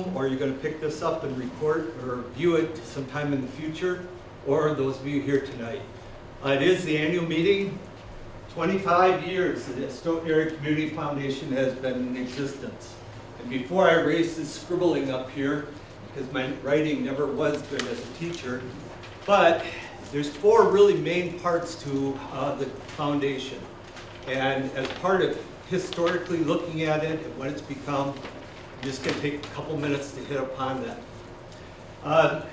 home, or you're going to pick this up and record or view it sometime in the future, or those of you here tonight. It is the annual meeting. 25 years the Stoughton Area Community Foundation has been in existence. And before I erase this scribbling up here, because my writing never was good as a teacher, but there's four really main parts to the foundation. And as part of historically looking at it and what it's become, I'm just going to take a couple minutes to hit upon that.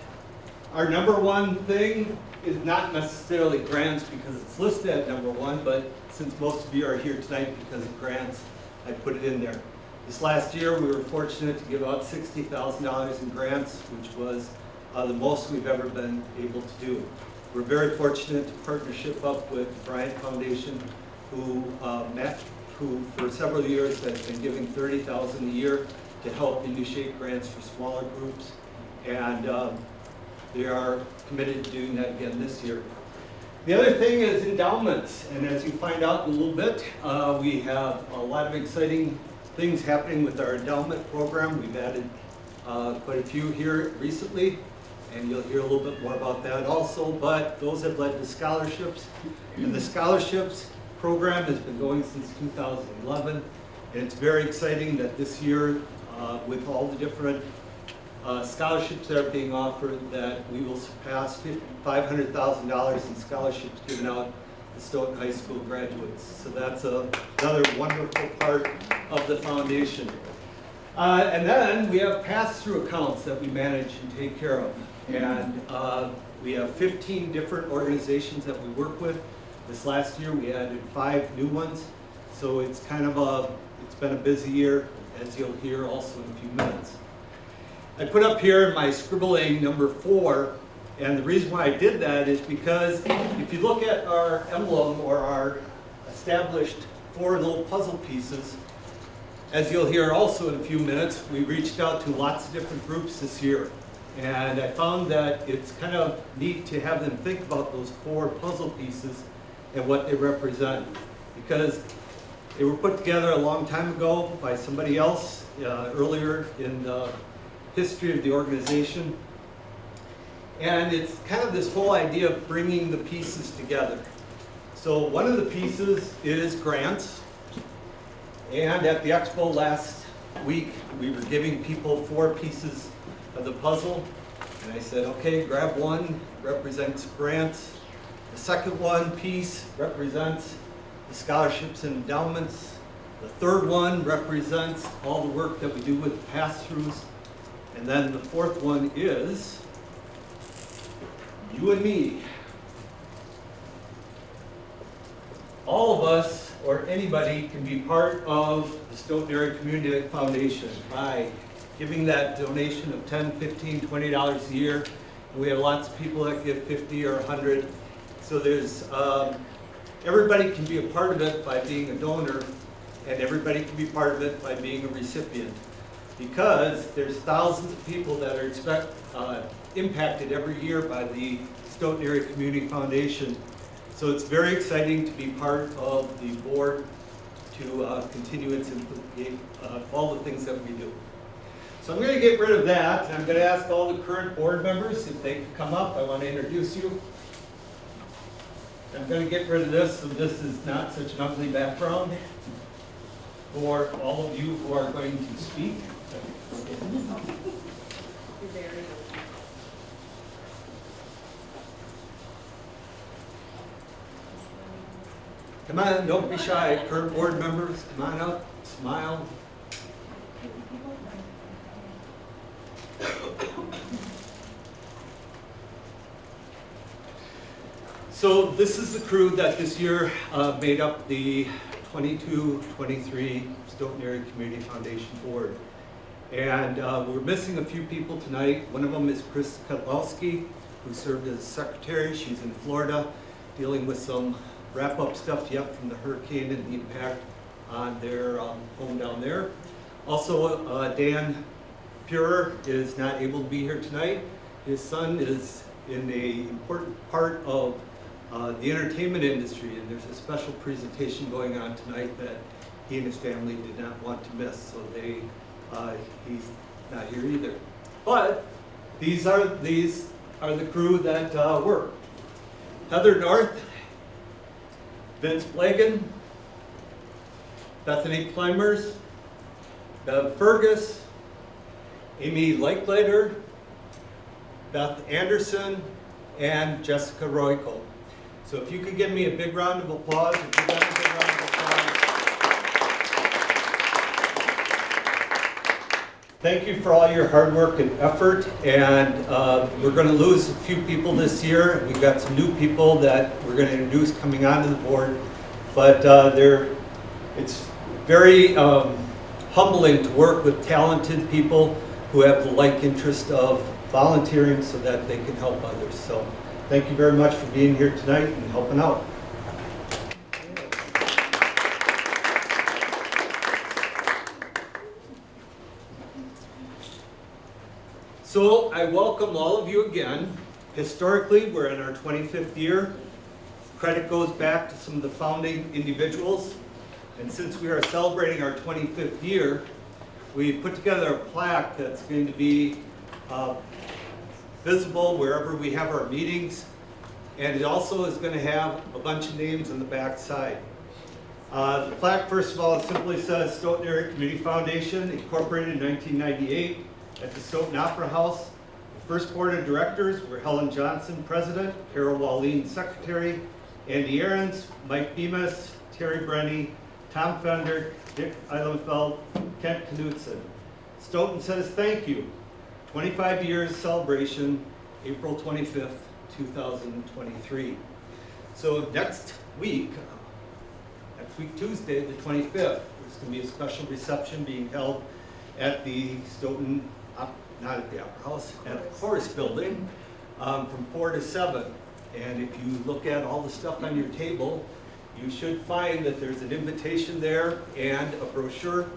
Our number one thing is not necessarily grants because it's listed at number one, but since most of you are here tonight because of grants, I put it in there. This last year we were fortunate to give out $60,000 in grants, which was the most we've ever been able to do. We're very fortunate to partnership up with the Bryant Foundation, who for several years has been giving $30,000 a year to help initiate grants for smaller groups, and they are committed to doing that again this year. The other thing is endowments, and as you find out in a little bit, we have a lot of exciting things happening with our endowment program. We've added quite a few here recently, and you'll hear a little bit more about that also, but those have led to scholarships, and the scholarships program has been going since 2011, and it's very exciting that this year, with all the different scholarships that are being offered, that we will surpass $500,000 in scholarships given out to Stoughton High School graduates. So that's another wonderful part of the foundation. And then we have pass-through accounts that we manage and take care of. And we have 15 different organizations that we work with. This last year we added 5 new ones. So it's kind of it's been a busy year, as you'll hear also in a few minutes. I put up here my scribbling number 4, and the reason why I did that is because if you look at our emblem or our established 4 little puzzle pieces, as you'll hear also in a few minutes, we reached out to lots of different groups this year. And I found that it's kind of neat to have them think about those 4 puzzle pieces and what they represent, because they were put together a long time ago by somebody else earlier in the history of the organization. And it's kind of this whole idea of bringing the pieces together. So one of the pieces is grants. And at the expo last week, we were giving people 4 pieces of the puzzle. And I said, okay, grab one, represents grants. The second one piece represents the scholarships and endowments. The third one represents all the work that we do with pass-throughs. And then the fourth one is you and me. All of us, or anybody, can be part of the Stoughton Area Community Foundation by giving that donation of $10, $15, $20 a year. And we have lots of people that give 50 or 100. So there's everybody can be a part of it by being a donor, and everybody can be part of it by being a recipient. Because there's thousands of people that are impacted every year by the Stoughton Area Community Foundation. So it's very exciting to be part of the board to continue its all the things that we do. So I'm going to get rid of that, and I'm going to ask all the current board members if they could come up. I want to introduce you. I'm going to get rid of this, so this is not such an ugly background for all of you who are going to speak. Come on, don't be shy. Current board members, come on up, smile. So this is the crew that this year made up the 22-23 Stoughton Area Community Foundation Board. And we're missing a few people tonight. One of them is Chris Kotlowski, who served as secretary. She's in Florida, dealing with some wrap-up stuff yet from the hurricane and the impact on their home down there. Also, Dan Purer is not able to be here tonight. His son is in an important part of the entertainment industry, and there's a special presentation going on tonight that he and his family did not want to miss. So he's not here either. But these are the crew that work. Heather North, Vince Blagan, Bethany Plymers, Bev Fergus, Amy Leichleiter, Beth Anderson, and Jessica Royko. So if you could give me a big round of applause. If you got a big round of applause. Thank you for all your hard work and effort. And we're going to lose a few people this year. We've got some new people that we're going to introduce coming onto the board. But it's very humbling to work with talented people who have the like interest of volunteering so that they can help others. So thank you very much for being here tonight and helping out. So I welcome all of you again. Historically, we're in our 25th year. Credit goes back to some of the founding individuals. And since we are celebrating our 25th year, we put together a plaque that's going to be visible wherever we have our meetings. And it also is going to have a bunch of names on the back side. The plaque, first of all, simply says Stoughton Area Community Foundation, incorporated in 1998 at the Stoughton Opera House. The first board of directors were Helen Johnson, president, Carol Walleen, secretary, Andy Ahrens, Mike Bemis, Terry Brenny, Tom Fender, Dick Eilenfeld, Kent Knudsen. Stoughton says thank you. 25 years celebration, April 25th, 2023. So next week Tuesday, the 25th, there's going to be a special reception being held at the Stoughton, not at the Opera House, at the Chorus Building from 4 to 7. And if you look at all the stuff on your table, you should find that there's an invitation there and a brochure.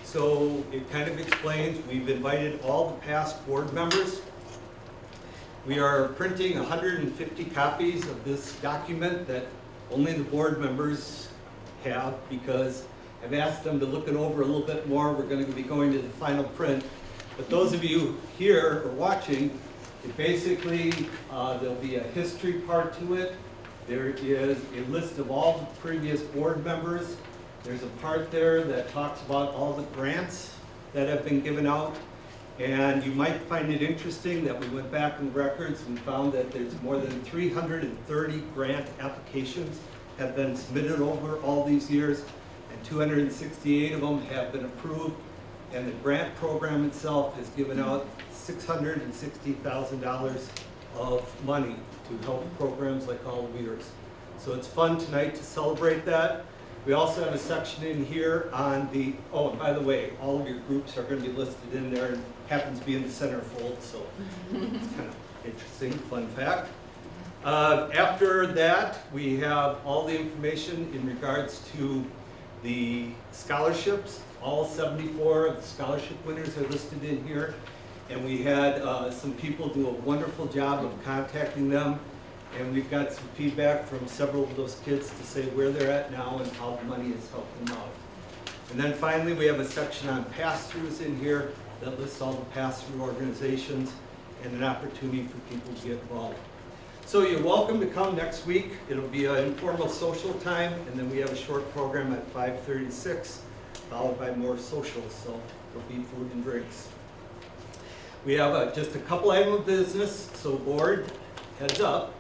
So it kind of explains, we've invited all the past board members. We are printing 150 copies of this document that only the board members have because I've asked them to look it over a little bit more. We're going to be going to the final print. But those of you here or watching, it basically, there'll be a history part to it. There is a list of all the previous board members. There's a part there that talks about all the grants that have been given out. And you might find it interesting that we went back in the records and found that there's more than 330 grant applications have been submitted over all these years, and 268 of them have been approved. And the grant program itself has given out $660,000 of money to help programs like All Leaders. So it's fun tonight to celebrate that. We also have a section in here on the, oh, and by the way, all of your groups are going to be listed in there and happens to be in the centerfold, so it's kind of interesting, fun fact. After that, we have all the information in regards to the scholarships. All 74 of the scholarship winners are listed in here. And we had some people do a wonderful job of contacting them. And we've got some feedback from several of those kids to say where they're at now and how the money has helped them out. And then finally, we have a section on pass-throughs in here that lists all the pass-through organizations and an opportunity for people to get involved. So you're welcome to come next week. It'll be an informal social time, and then we have a short program at 5:36, followed by more socials, so there'll be food and drinks. We have just a couple items of business, so board, heads up.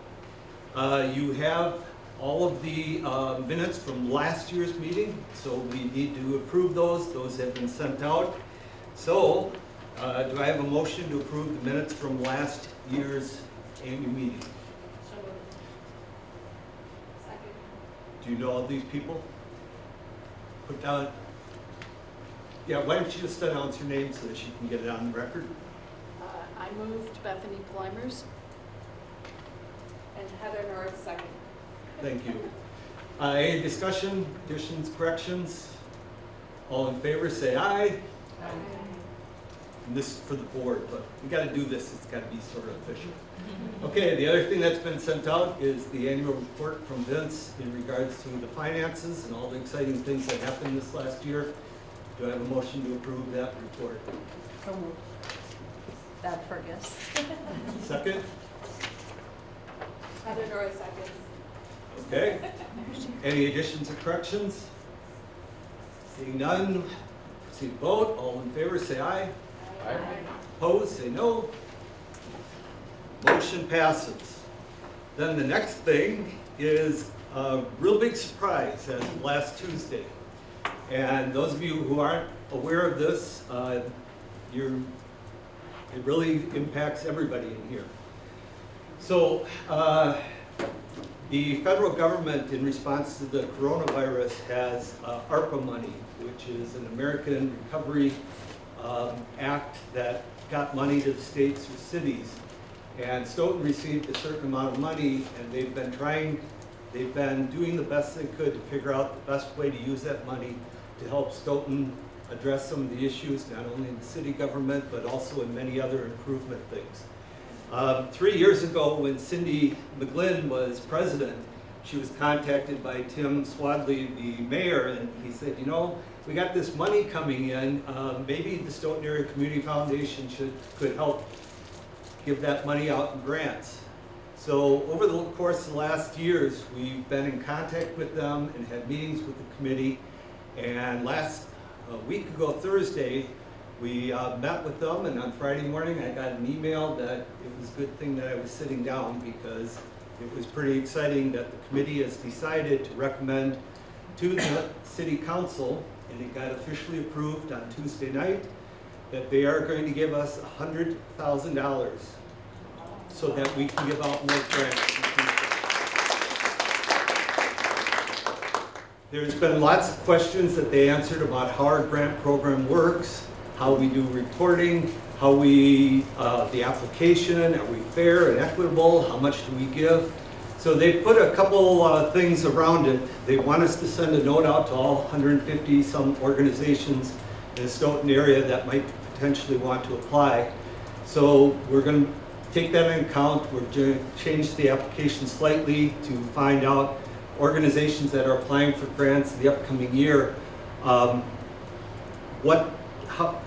You have all of the minutes from last year's meeting, so we need to approve those. Those have been sent out. So, do I have a motion to approve the minutes from last year's annual meeting? So moved. Second. Do you know all these people? Put down. Yeah, why don't you just announce your name so that she can get it on the record? I moved Bethany Plymers. And Heather North second. Thank you. Any discussion, additions, corrections? All in favor, say aye. Aye. And this is for the board, but we got to do this. It's got to be sort of official. Okay, the other thing that's been sent out is the annual report from Vince in regards to the finances and all the exciting things that happened this last year. Do I have a motion to approve that report? So moved. That Fergus. Second? Heather Norris seconds. Okay. Any additions or corrections? Seeing none, proceed to vote. All in favor, say aye. Aye. Opposed, say no. Motion passes. Then the next thing is a real big surprise as of last Tuesday. And those of you who aren't aware of this, it really impacts everybody in here. So the federal government, in response to the coronavirus, has ARPA money, which is an American Recovery Act that got money to the states or cities. And Stoughton received a certain amount of money, and they've been doing the best they could to figure out the best way to use that money to help Stoughton address some of the issues, not only in the city government, but also in many other improvement things. 3 years ago, when Cindy McGlynn was president, she was contacted by Tim Swadley, the mayor, and he said, you know, we got this money coming in, maybe the Stoughton Area Community Foundation could help give that money out in grants. So over the course of the last years, we've been in contact with them and had meetings with the committee. And a week ago Thursday, we met with them, and on Friday morning I got an email that it was a good thing that I was sitting down, because it was pretty exciting that the committee has decided to recommend to the city council, and it got officially approved on Tuesday night, that they are going to give us $100,000 so that we can give out more grants. There's been lots of questions that they answered about how our grant program works, how we do reporting, how the application, are we fair and equitable, how much do we give? So they put a couple things around it. They want us to send a note out to all 150 some organizations in the Stoughton area that might potentially want to apply. So we're going to take that into account. We're going to change the application slightly to find out organizations that are applying for grants the upcoming year, what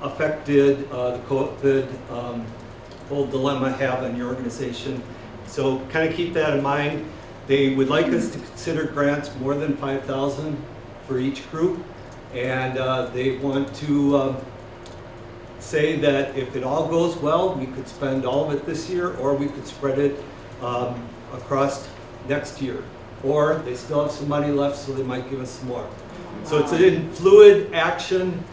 effect did the COVID whole dilemma have on your organization? So kind of keep that in mind. They would like us to consider grants more than $5,000 for each group, and they want to say that if it all goes well, we could spend all of it this year, or we could spread it across next year. Or they still have some money left, so they might give us some more. So it's a fluid action,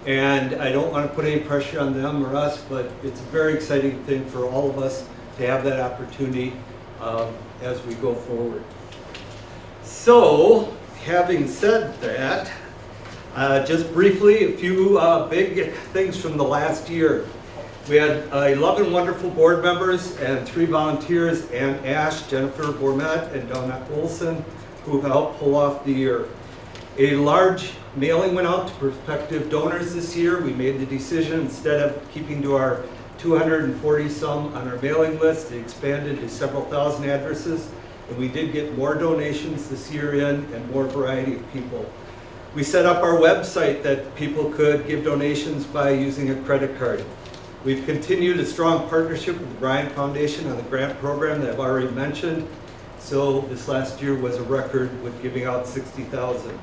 and I don't want to put any pressure on them or us, but it's a very exciting thing for all of us to have that opportunity as we go forward. So, having said that, just briefly, a few big things from the last year. We had 11 wonderful board members and 3 volunteers, Ann Ash, Jennifer Bourmet, and Donna Olson, who helped pull off the year. A large mailing went out to prospective donors this year. We made the decision, instead of keeping to our 240 some on our mailing list, it expanded to several thousand addresses, and we did get more donations this year in, and more variety of people. We set up our website that people could give donations by using a credit card. We've continued a strong partnership with the Bryant Foundation on the grant program that I've already mentioned. So this last year was a record with giving out $60,000.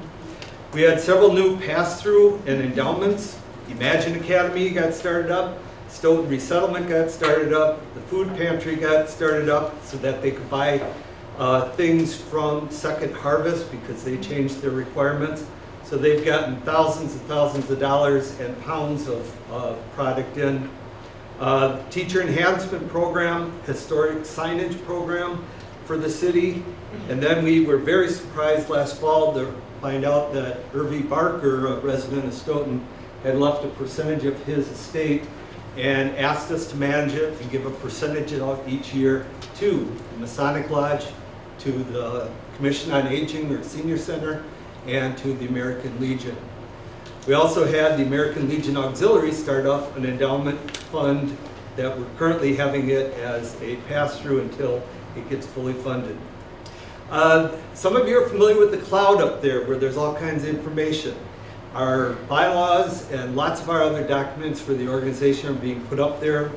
We had several new pass-through and endowments. Imagine Academy got started up. Stoughton Resettlement got started up. The food pantry got started up so that they could buy things from Second Harvest, because they changed their requirements. So they've gotten thousands and thousands of dollars and pounds of product in. Teacher enhancement program, historic signage program for the city. And then we were very surprised last fall to find out that Irvie Barker, a resident of Stoughton, had left a percentage of his estate and asked us to manage it and give a percentage of each year to the Masonic Lodge, to the Commission on Aging or Senior Center, and to the American Legion. We also had the American Legion Auxiliary start up an endowment fund that we're currently having it as a pass-through until it gets fully funded. Some of you are familiar with the cloud up there where there's all kinds of information. Our bylaws and lots of our other documents for the organization are being put up there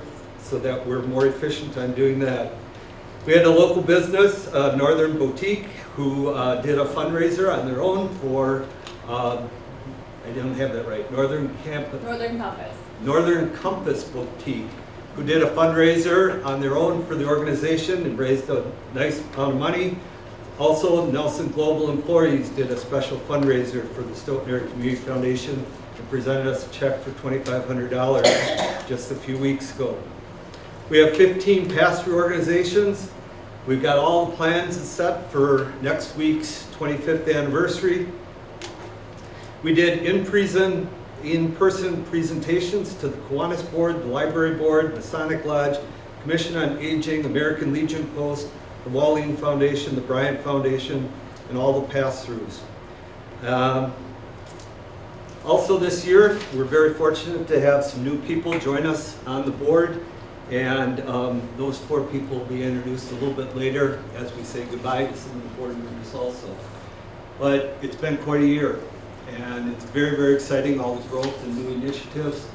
so that we're more efficient on doing that. We had a local business, Northern Boutique, who did a fundraiser on their own for, I didn't have that right, Northern Compass Boutique, who did a fundraiser on their own for the organization and raised a nice amount of money. Also, Nelson Global Employees did a special fundraiser for the Stoughton Area Community Foundation and presented us a check for $2,500 just a few weeks ago. We have 15 pass-through organizations. We've got all the plans set for next week's 25th anniversary. We did in-person presentations to the Kiwanis Board, the Library Board, Masonic Lodge, Commission on Aging, American Legion Post, the Walling Foundation, the Bryant Foundation, and all the pass-throughs. Also this year, we're very fortunate to have some new people join us on the board, and those 4 people will be introduced a little bit later as we say goodbye to some of the board members also. But it's been quite a year, and it's very, very exciting, all the growth and new initiatives.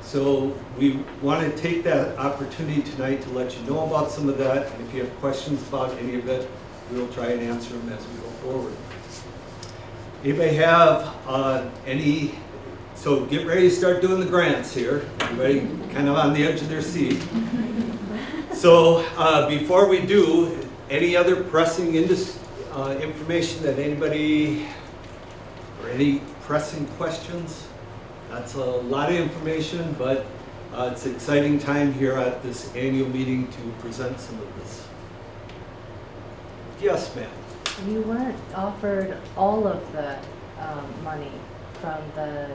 So we want to take that opportunity tonight to let you know about some of that, and if you have questions about any of it, we'll try and answer them as we go forward. Anybody have any, so get ready to start doing the grants here. Everybody kind of on the edge of their seat. So before we do, any other pressing information that anybody, or any pressing questions? That's a lot of information, but it's an exciting time here at this annual meeting to present some of this. Yes, ma'am. You weren't offered all of the money from the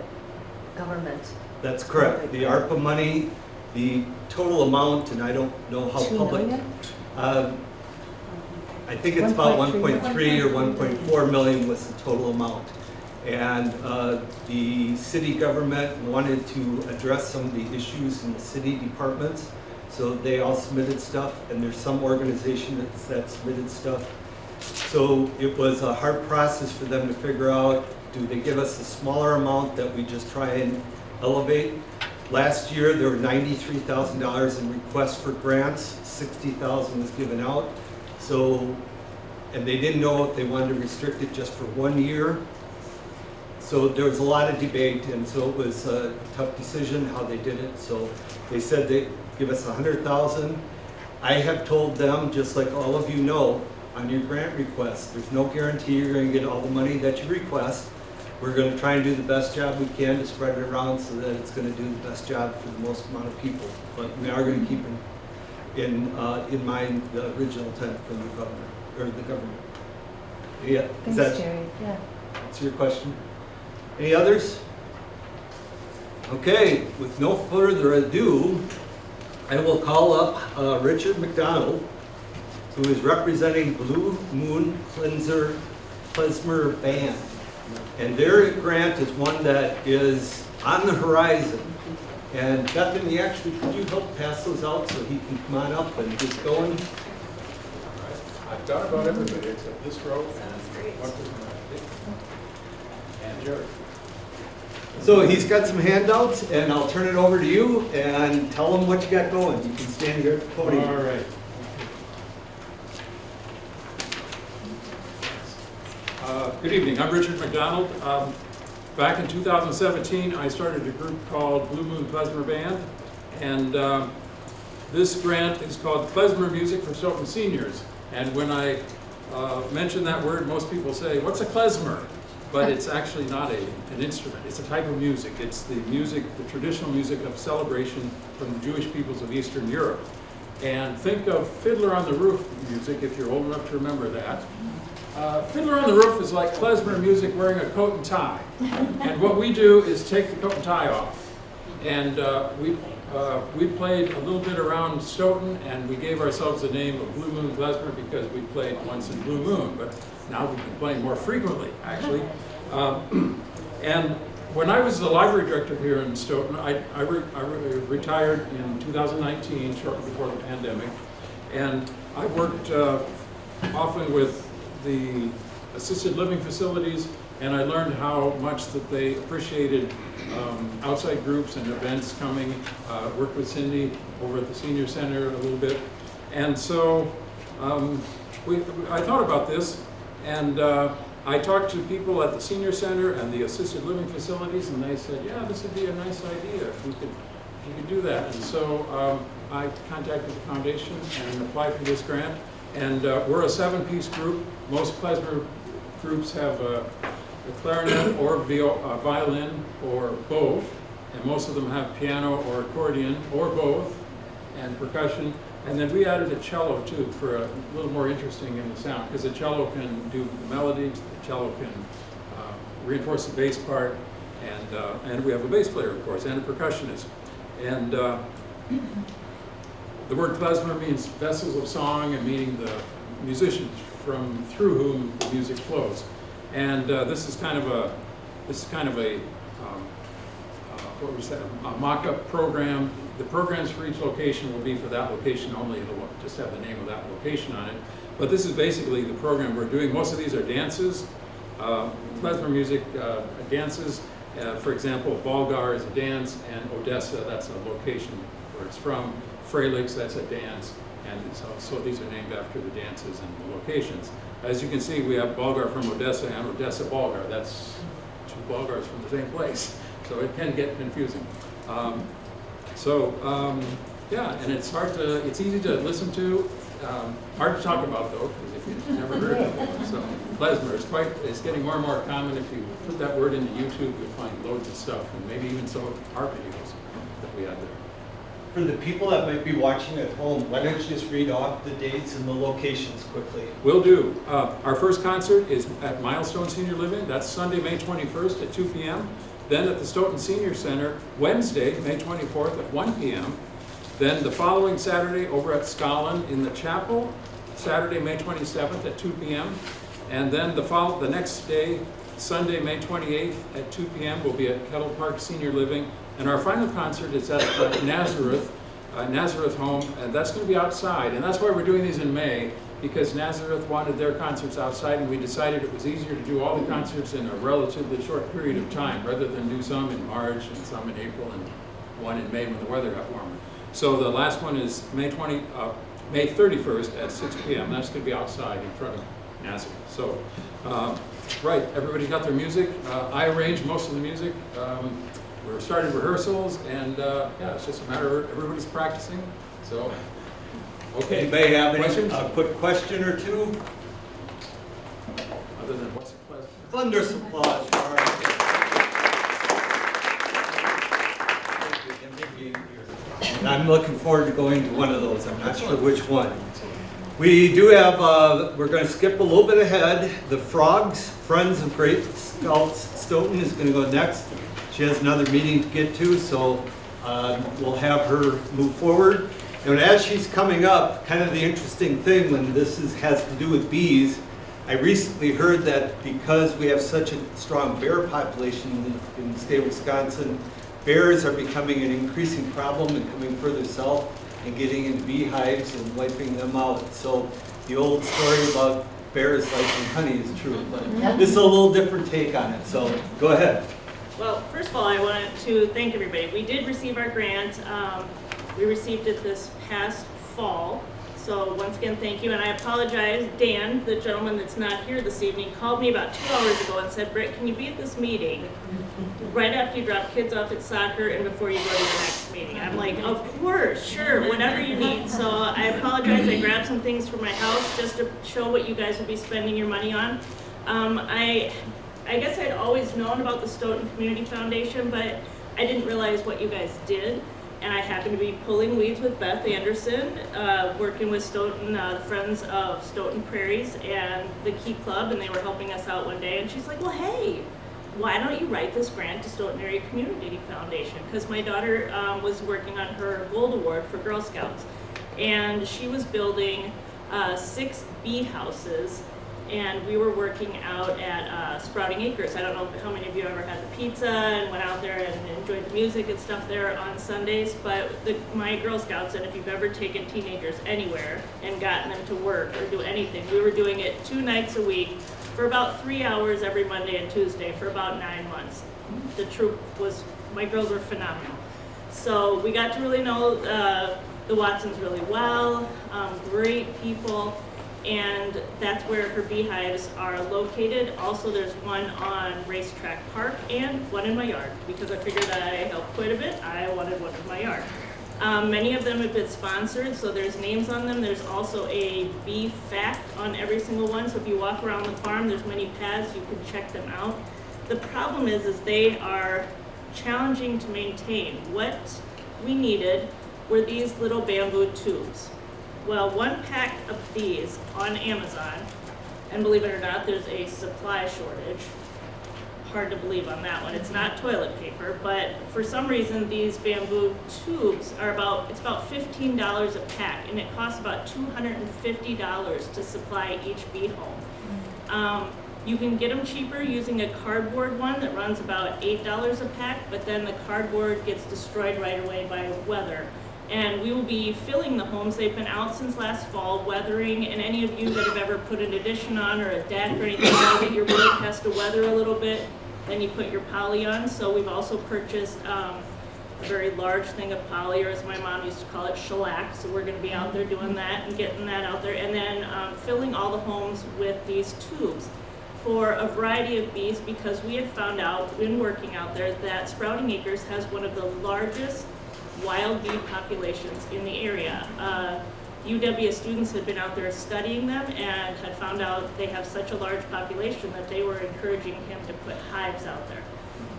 government. That's correct. The ARPA money, the total amount, and I don't know how $2 public. million? I think it's about 1.3 or 1.4 million was the total amount. And the city government wanted to address some of the issues in the city departments. So they all submitted stuff, and there's some organization that submitted stuff. So it was a hard process for them to figure out, do they give us a smaller amount that we just try and elevate? Last year, there were $93,000 in requests for grants, $60,000 was given out. So, and they didn't know if they wanted to restrict it just for 1 year. So there was a lot of debate, and so it was a tough decision how they did it. So they said they'd give us $100,000. I have told them, just like all of you know, on your grant request, there's no guarantee you're going to get all the money that you request. We're going to try and do the best job we can to spread it around so that it's going to do the best job for the most amount of people. But we are going to keep in mind the original intent from the governor, or the government. Yeah, Thanks, Jerry. Yeah. That's your question. Any others? Okay, with no further ado, I will call up Richard McDonald, who is representing Blue Moon Klezmer Band. And their grant is one that is on the horizon. And Bethany, actually, could you help pass those out so he can come on up and get going? All right. I've done about everybody except this row. Sounds great. And Jerry. So he's got some handouts, and I'll turn it over to you and tell him what you got going. You can stand here at the podium. All right. Good evening. I'm Richard McDonald. Back in 2017, I started a group called Blue Moon Klezmer Band, and this grant is called Klezmer Music for Stoughton Seniors. And when I mention that word, most people say, "What's a klezmer?" But it's actually not an instrument. It's a type of music. It's the music, the traditional music of celebration from the Jewish peoples of Eastern Europe. And think of Fiddler on the Roof music, if you're old enough to remember that. Fiddler on the Roof is like klezmer music wearing a coat and tie. And what we do is take the coat and tie off. And we played a little bit around Stoughton, and we gave ourselves the name of Blue Moon Klezmer because we played once in Blue Moon, but now we've been playing more frequently, actually. And when I was the library director here in Stoughton, I retired in 2019, shortly before the pandemic, and I worked often with the assisted living facilities and I learned how much that they appreciated outside groups and events coming. Worked with Cindy over at the Senior Center a little bit. And so I thought about this, and I talked to people at the Senior Center and the assisted living facilities, and they said, yeah, this would be a nice idea if you could do that. And so I contacted the foundation and applied for this grant. And we're a 7-piece group. Most klezmer groups have a clarinet or violin or both, and most of them have piano or accordion or both, and percussion. And then we added a cello too for a little more interesting in the sound, because the cello can do the melodies, the cello can reinforce the bass part, and we have a bass player, of course, and a percussionist. And the word klezmer means vessels of song, and meaning the musicians through whom the music flows. And this is kind of a what was that? A mock-up program. The programs for each location will be for that location only. It'll just have the name of that location on it. But this is basically the program we're doing. Most of these are dances, klezmer music dances. For example, Bolgar is a dance, and Odessa, that's a location where it's from. Frelix, that's a dance, and so these are named after the dances and the locations. As you can see, we have Bolgar from Odessa and Odessa Bolgar. That's 2 Bolgars from the same place, so it can get confusing. Yeah, and it's easy to listen to, hard to talk about though, because if you've never heard of it. So klezmer, it's getting more and more common. If you put that word into YouTube, you'll find loads of stuff, and maybe even some of our videos that we had there. For the people that might be watching at home, why don't you just read off the dates and the locations quickly? Will do. Our first concert is at Milestone Senior Living. That's Sunday, May 21st at 2 p.m. Then at the Stoughton Senior Center, Wednesday, May 24th at 1 p.m. Then the following Saturday over at Stoughton in the chapel, Saturday, May 27th at 2 p.m. And then the next day, Sunday, May 28th at 2 p.m. will be at Kettle Park Senior Living. And our final concert is at Nazareth Home, and that's going to be outside. And that's why we're doing these in May, because Nazareth wanted their concerts outside, and we decided it was easier to do all the concerts in a relatively short period of time, rather than do some in March and some in April and one in May when the weather got warmer. So the last one is May 31st at 6 p.m. That's going to be outside in front of Nazareth. So, right, everybody's got their music. I arrange most of the music. We're starting rehearsals, and yeah, it's just a matter of everybody's practicing. So, okay. Anybody have questions? a quick question or two? Other than what's the question? Thunderous applause for our... And I'm looking forward to going to one of those. I'm not sure which one. We do have, we're going to skip a little bit ahead. The Frogs, Friends of Great Scouts Stoughton, is going to go next. She has another meeting to get to, so we'll have her move forward. And as she's coming up, kind of the interesting thing when this has to do with bees, I recently heard that because we have such a strong bear population in the state of Wisconsin, bears are becoming an increasing problem and coming further south and getting into beehives and wiping them out. So the old story about bears liking honey is true, but this is a little different take on it, so go ahead. Well, first of all, I wanted to thank everybody. We did receive our grant. We received it this past fall. So once again, thank you. And I apologize. Dan, the gentleman that's not here this evening, called me about 2 hours ago and said, Britt, can you be at this meeting right after you drop kids off at soccer and before you go to the next meeting? I'm like, of course, sure, whatever you need. So I apologize. I grabbed some things from my house just to show what you guys will be spending your money on. I guess I'd always known about the Stoughton Community Foundation, but I didn't realize what you guys did. And I happened to be pulling weeds with Beth Anderson, working with Stoughton, the Friends of Stoughton Prairies and the Key Club, and they were helping us out one day. And she's like, well, hey, why don't you write this grant to Stoughton Area Community Foundation? Because my daughter was working on her Gold Award for Girl Scouts. And she was building 6 bee houses and we were working out at Sprouting Acres. I don't know how many of you ever had the pizza and went out there and enjoyed the music and stuff there on Sundays, but my Girl Scouts, and if you've ever taken teenagers anywhere and gotten them to work or do anything, we were doing it 2 nights a week for about 3 hours every Monday and Tuesday for about 9 months. The troop was, my girls were phenomenal. So we got to really know the Watsons really well, great people, and that's where her beehives are located. Also, there's one on Racetrack Park and one in my yard, because I figured I helped quite a bit. I wanted one in my yard. Many of them have been sponsored, so there's names on them. There's also a bee fact on every single one, so if you walk around the farm, there's many paths, you can check them out. The problem is they are challenging to maintain. What we needed were these little bamboo tubes. Well, 1 pack of these on Amazon, and believe it or not, there's a supply shortage. Hard to believe on that one. It's not toilet paper, but for some reason these bamboo tubes are it's about $15 a pack, and it costs about $250 to supply each bee home. You can get them cheaper using a cardboard one that runs about $8 a pack, but then the cardboard gets destroyed right away by weather. And we will be filling the homes. They've been out since last fall, weathering, and any of you that have ever put an addition on or a deck or anything like that, your roof has to weather a little bit, then you put your poly on. So we've also purchased a very large thing of poly, or as my mom used to call it, shellac. So we're gonna be out there doing that and getting that out there, and then filling all the homes with these tubes for a variety of bees, because we had found out in working out there that Sprouting Acres has one of the largest wild bee populations in the area. UW students had been out there studying them and had found out they have such a large population that they were encouraging him to put hives out there.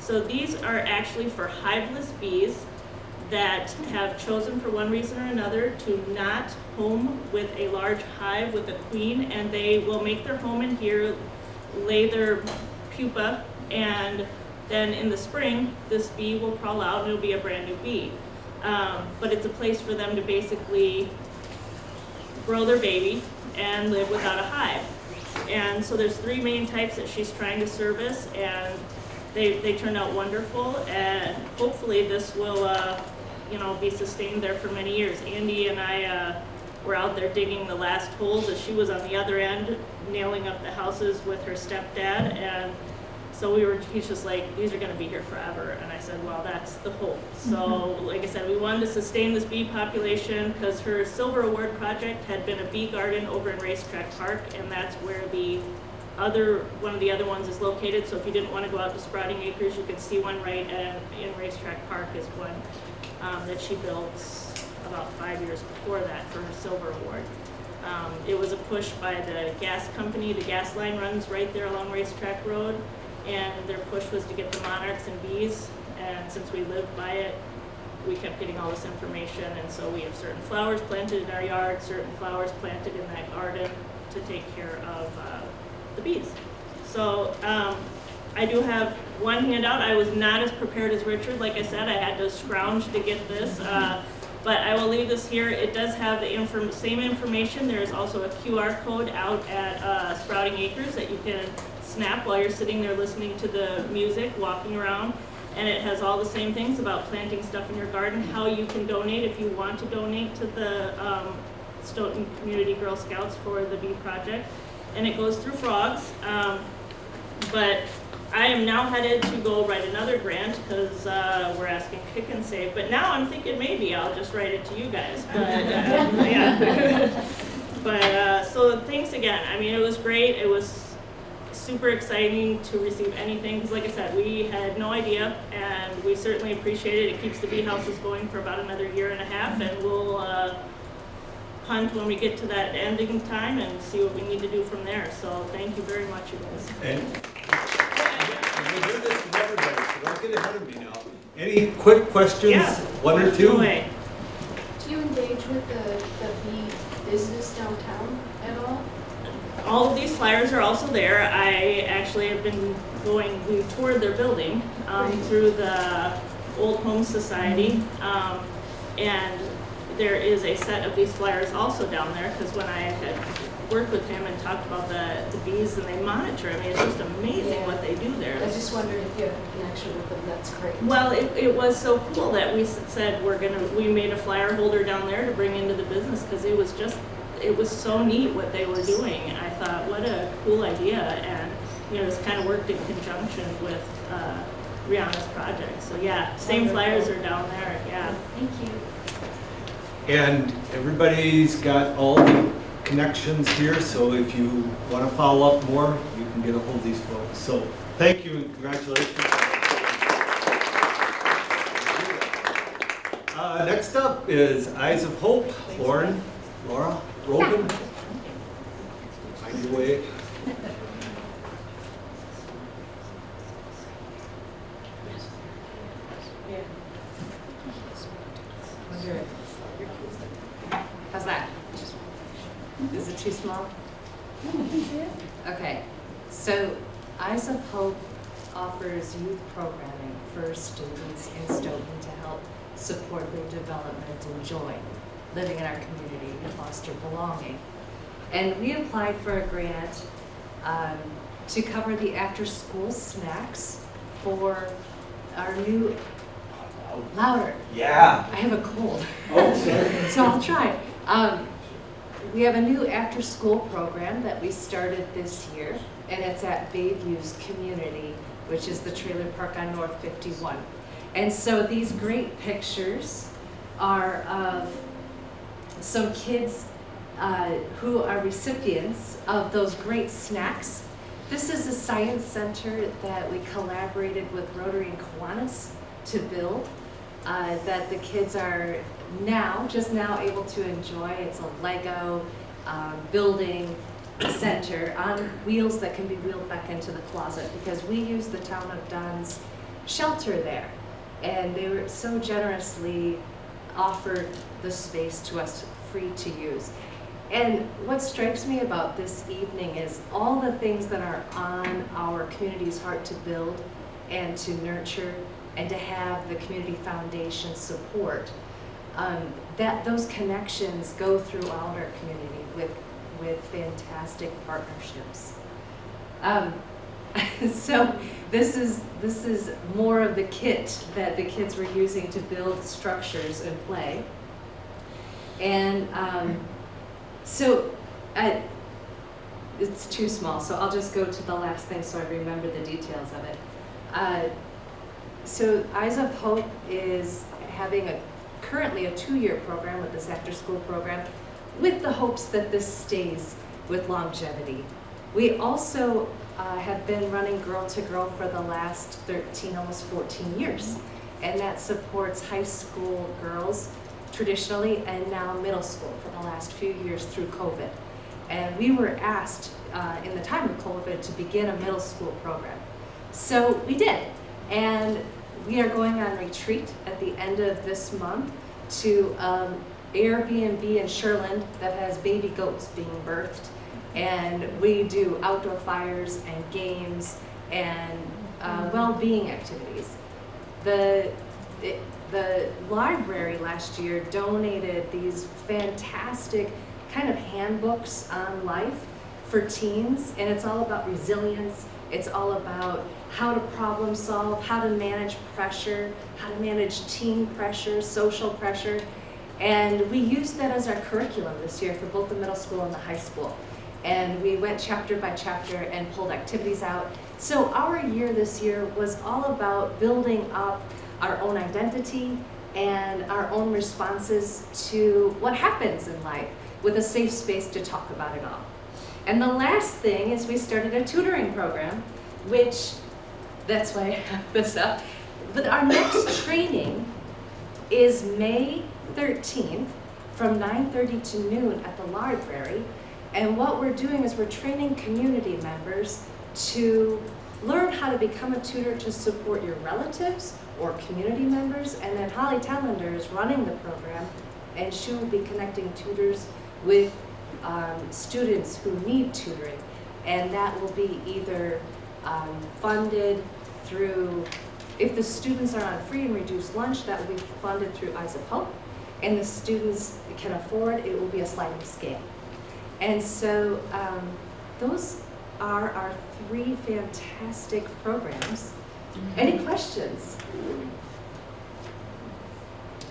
So these are actually for hiveless bees that have chosen for one reason or another to not home with a large hive with a queen, and they will make their home in here, lay their pupa, and then in the spring this bee will crawl out and it'll be a brand new bee. But it's a place for them to basically grow their baby and live without a hive. And so there's 3 main types that she's trying to service, and they turned out wonderful, and hopefully this will be sustained there for many years. Andy and I were out there digging the last holes as she was on the other end nailing up the houses with her stepdad, and so he's just like, these are gonna be here forever. And I said, well, that's the hope. So like I said, we wanted to sustain this bee population because her Silver Award project had been a bee garden over in Racetrack Park, and that's where one of the other ones is located. So if you didn't want to go out to Sprouting Acres, you could see one right in Racetrack Park is one that she built about 5 years before that for her Silver Award. It was a push by the gas company. The gas line runs right there along Racetrack Road, and their push was to get the monarchs and bees, and since we lived by it, we kept getting all this information, and so we have certain flowers planted in our yard, certain flowers planted in that garden to take care of the bees. So I do have one handout. I was not as prepared as Richard. Like I said, I had to scrounge to get this, but I will leave this here. It does have the same information. There is also a QR code out at Sprouting Acres that you can snap while you're sitting there listening to the music, walking around, and it has all the same things about planting stuff in your garden, how you can donate if you want to donate to the Stoughton Community Girl Scouts for the bee project, and it goes through frogs. But I am now headed to go write another grant because we're asking Pick and Save, but now I'm thinking maybe I'll just write it to you guys, but yeah. But so thanks again. I mean, it was great. It was super exciting to receive anything, because like I said, we had no idea, and we certainly appreciate it. It keeps the bee houses going for about another 1.5 years, and we'll hunt when we get to that ending time and see what we need to do from there. So thank you very much, you guys. And we do this with everybody, so don't get ahead of me now. Any quick questions? Yeah. One or two? No way. Do you engage with the bee business downtown at all? All of these flyers are also there. I actually have been we toured their building through the Old Home Society, and there is a set of these flyers also down there, because when I had worked with him and talked about the bees and they monitor, I mean, it's just amazing what they do there. I just wondered if you have a connection with them, that's great. Well, it was so cool that we said we made a flyer holder down there to bring into the business, because it was so neat what they were doing. I thought, what a cool idea, and it's kind of worked in conjunction with Rihanna's project. So yeah, same flyers are down there, yeah. Thank you. And everybody's got all the connections here, so if you want to follow up more, you can get a hold of these folks. So thank you and congratulations. Next up is Eyes of Hope. Laura Rogan. Find your way. How's that? Is it too small? Okay, so Eyes of Hope offers youth programming for students in Stoughton to help support their development and joy, living in our community and foster belonging. And we applied for a grant to cover the after-school snacks for our new, louder. Yeah. I have a cold. Oh. So I'll try. We have a new after-school program that we started this year, and it's at Bayview's Community, which is the trailer park on North 51. And so these great pictures are of some kids who are recipients of those great snacks. This is a science center that we collaborated with Rotary and Kiwanis to build, that the kids are just now able to enjoy. It's a Lego building center on wheels that can be wheeled back into the closet, because we use the town of Dunn's shelter there, and they were so generously offered the space to us free to use. And what strikes me about this evening is all the things that are on our community's heart to build and to nurture and to have the community foundation support. That those connections go throughout our community with fantastic partnerships. So this is more of the kit that the kids were using to build structures and play. And it's too small, so I'll just go to the last thing so I remember the details of it. So Eyes of Hope is having currently a 2-year program with this after-school program, with the hopes that this stays with longevity. We also have been running Girl to Girl for the last 13, almost 14 years, and that supports high school girls traditionally, and now middle school for the last few years through COVID. And we were asked in the time of COVID to begin a middle school program. So we did, and we are going on retreat at the end of this month to Airbnb in Sherland that has baby goats being birthed. And we do outdoor fires and games and well-being activities. The library last year donated these fantastic kind of handbooks on life for teens, and it's all about resilience. It's all about how to problem solve, how to manage pressure, how to manage teen pressure, social pressure. And we used that as our curriculum this year for both the middle school and the high school. And we went chapter by chapter and pulled activities out. So our year this year was all about building up our own identity and our own responses to what happens in life, with a safe space to talk about it all. And the last thing is we started a tutoring program, which, that's why I have this up. But our next training is May 13th from 9:30 to noon at the library. And what we're doing is we're training community members to learn how to become a tutor to support your relatives or community members. And then Holly Tellender is running the program, and she will be connecting tutors with students who need tutoring. And that will be either funded through, if the students are on free and reduced lunch, that will be funded through Eyes of Hope. and the students can afford, it will be a sliding scale. And so those are our 3 fantastic programs. Any questions?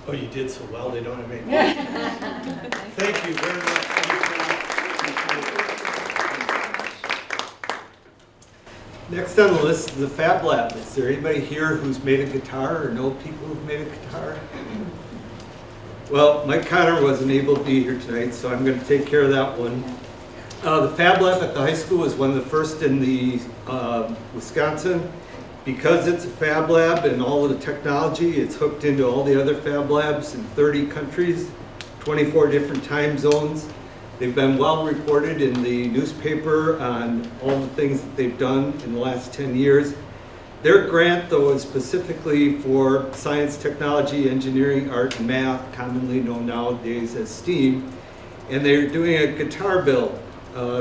Oh, you did so well, they don't have any questions. Thank you very much. Next on the list is the Fab Lab. Is there anybody here who's made a guitar or know people who've made a guitar? Well, Mike Connor wasn't able to be here tonight, so I'm going to take care of that one. The Fab Lab at the high school is one of the first in the Wisconsin. Because it's a Fab Lab and all of the technology, it's hooked into all the other Fab Labs in 30 countries, 24 different time zones. They've been well reported in the newspaper on all the things that they've done in the last 10 years. Their grant, though, is specifically for science, technology, engineering, art, and math, commonly known nowadays as STEAM, and they're doing a guitar build.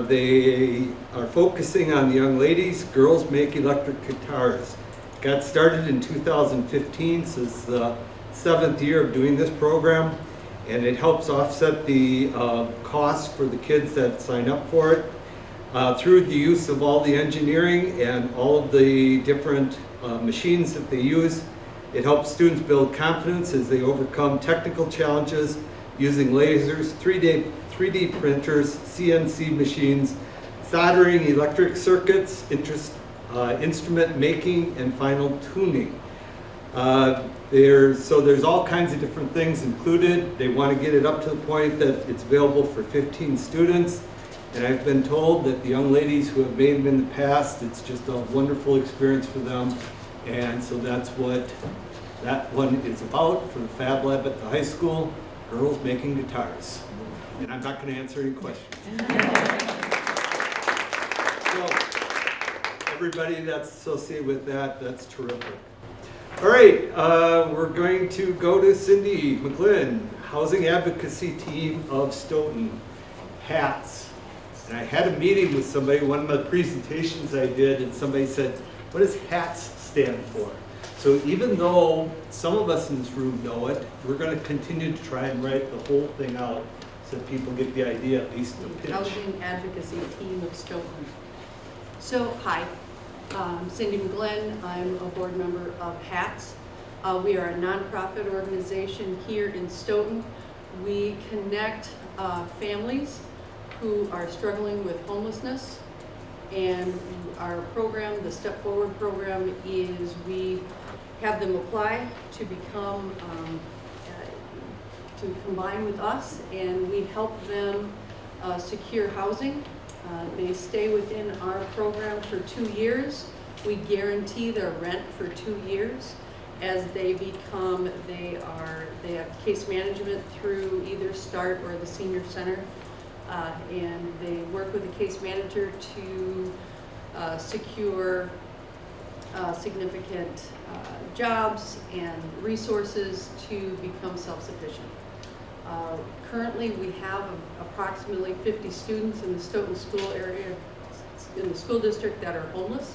They are focusing on the young ladies. Girls make electric guitars. Got started in 2015, so it's the 7th year of doing this program, and it helps offset the costs for the kids that sign up for it. Through the use of all the engineering and all of the different machines that they use, it helps students build confidence as they overcome technical challenges using lasers, 3D printers, CNC machines, soldering electric circuits, instrument making, and final tuning. So there's all kinds of different things included. They want to get it up to the point that it's available for 15 students. And I've been told that the young ladies who have made them in the past, it's just a wonderful experience for them. And so that's what that one is about for the Fab Lab at the high school, girls making guitars. And I'm not going to answer any questions. So everybody that's associated with that, that's terrific. All right, we're going to go to Cindy McGlynn, Housing Advocacy Team of Stoughton, HATS. And I had a meeting with somebody, one of my presentations I did, and somebody said, what does HATS stand for? So even though some of us in this room know it, we're going to continue to try and write the whole thing out so people get the idea, at least the pitch. Housing Advocacy Team of Stoughton. So, hi, I'm Cindy McGlynn. I'm a board member of HATS. We are a nonprofit organization here in Stoughton. We connect families who are struggling with homelessness, and our program, the Step Forward program, is we have them apply to become, to combine with us, and we help them secure housing. They stay within our program for 2 years. We guarantee their rent for 2 years. As they become, they have case management through either START or the senior center. And they work with a case manager to secure significant jobs and resources to become self-sufficient. Currently, we have approximately 50 students in the Stoughton school area, in the school district, that are homeless.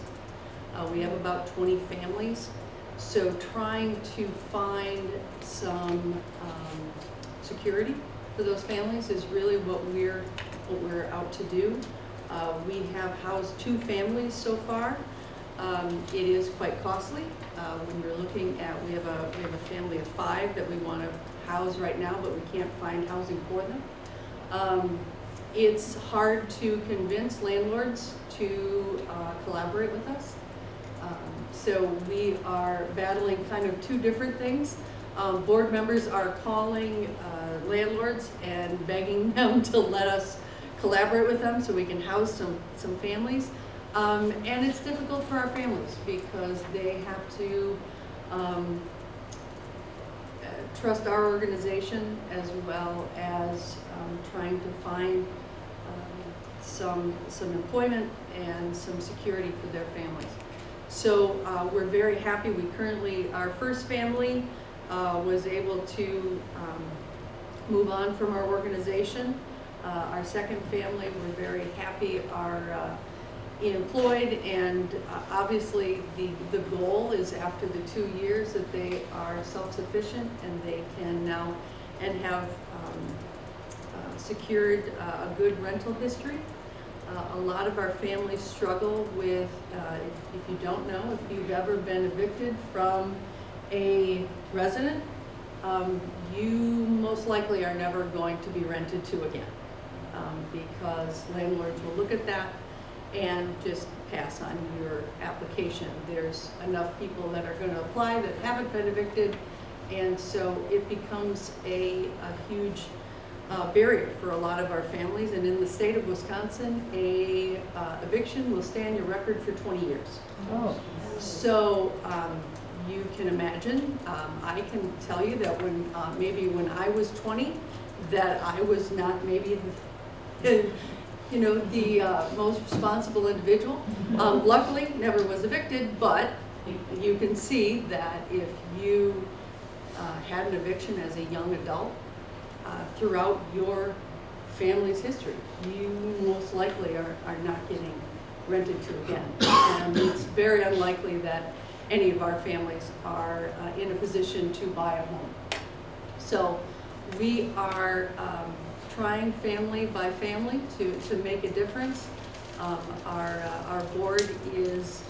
We have about 20 families. So trying to find some security for those families is really what we're out to do. We have housed 2 families so far. It is quite costly. When you're looking at, we have a family of 5 that we want to house right now, but we can't find housing for them. It's hard to convince landlords to collaborate with us. So we are battling kind of 2 different things. Board members are calling landlords and begging them to let us collaborate with them so we can house some families. And it's difficult for our families because they have to trust our organization as well as trying to find some employment and some security for their families. So we're very happy. We currently, our first family was able to move on from our organization. Our second family, we're very happy, are employed, and obviously the goal is after the 2 years that they are self-sufficient and they can now and have secured a good rental history. A lot of our families struggle with, if you don't know, if you've ever been evicted from a resident, you most likely are never going to be rented to again, because landlords will look at that and just pass on your application. There's enough people that are going to apply that haven't been evicted, and so it becomes a huge barrier for a lot of our families. And in the state of Wisconsin, a eviction will stand your record for 20 years. Oh. So you can imagine, I can tell you that when maybe when I was 20, that I was not maybe the most responsible individual. Luckily, never was evicted, but you can see that if you had an eviction as a young adult, throughout your family's history, you most likely are not getting rented to again. And it's very unlikely that any of our families are in a position to buy a home. So we are trying family by family to make a difference. Our board is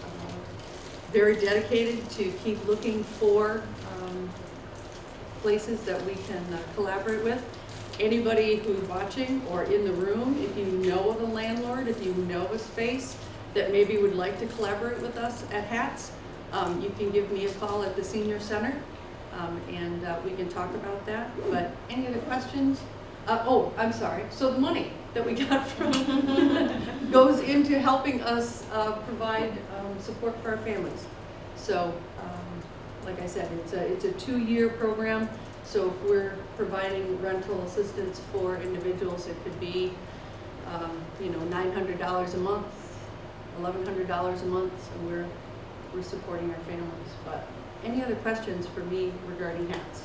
very dedicated to keep looking for places that we can collaborate with. Anybody who's watching or in the room, if you know of a landlord, if you know of a space that maybe would like to collaborate with us at HATS, you can give me a call at the Senior Center, and we can talk about that. But any other questions? Oh, I'm sorry. So the money that we got from goes into helping us provide support for our families. So, like I said, it's a 2-year program. So if we're providing rental assistance for individuals, it could be, $900 a month, $1,100 a month, and we're supporting our families. But any other questions for me regarding HATS?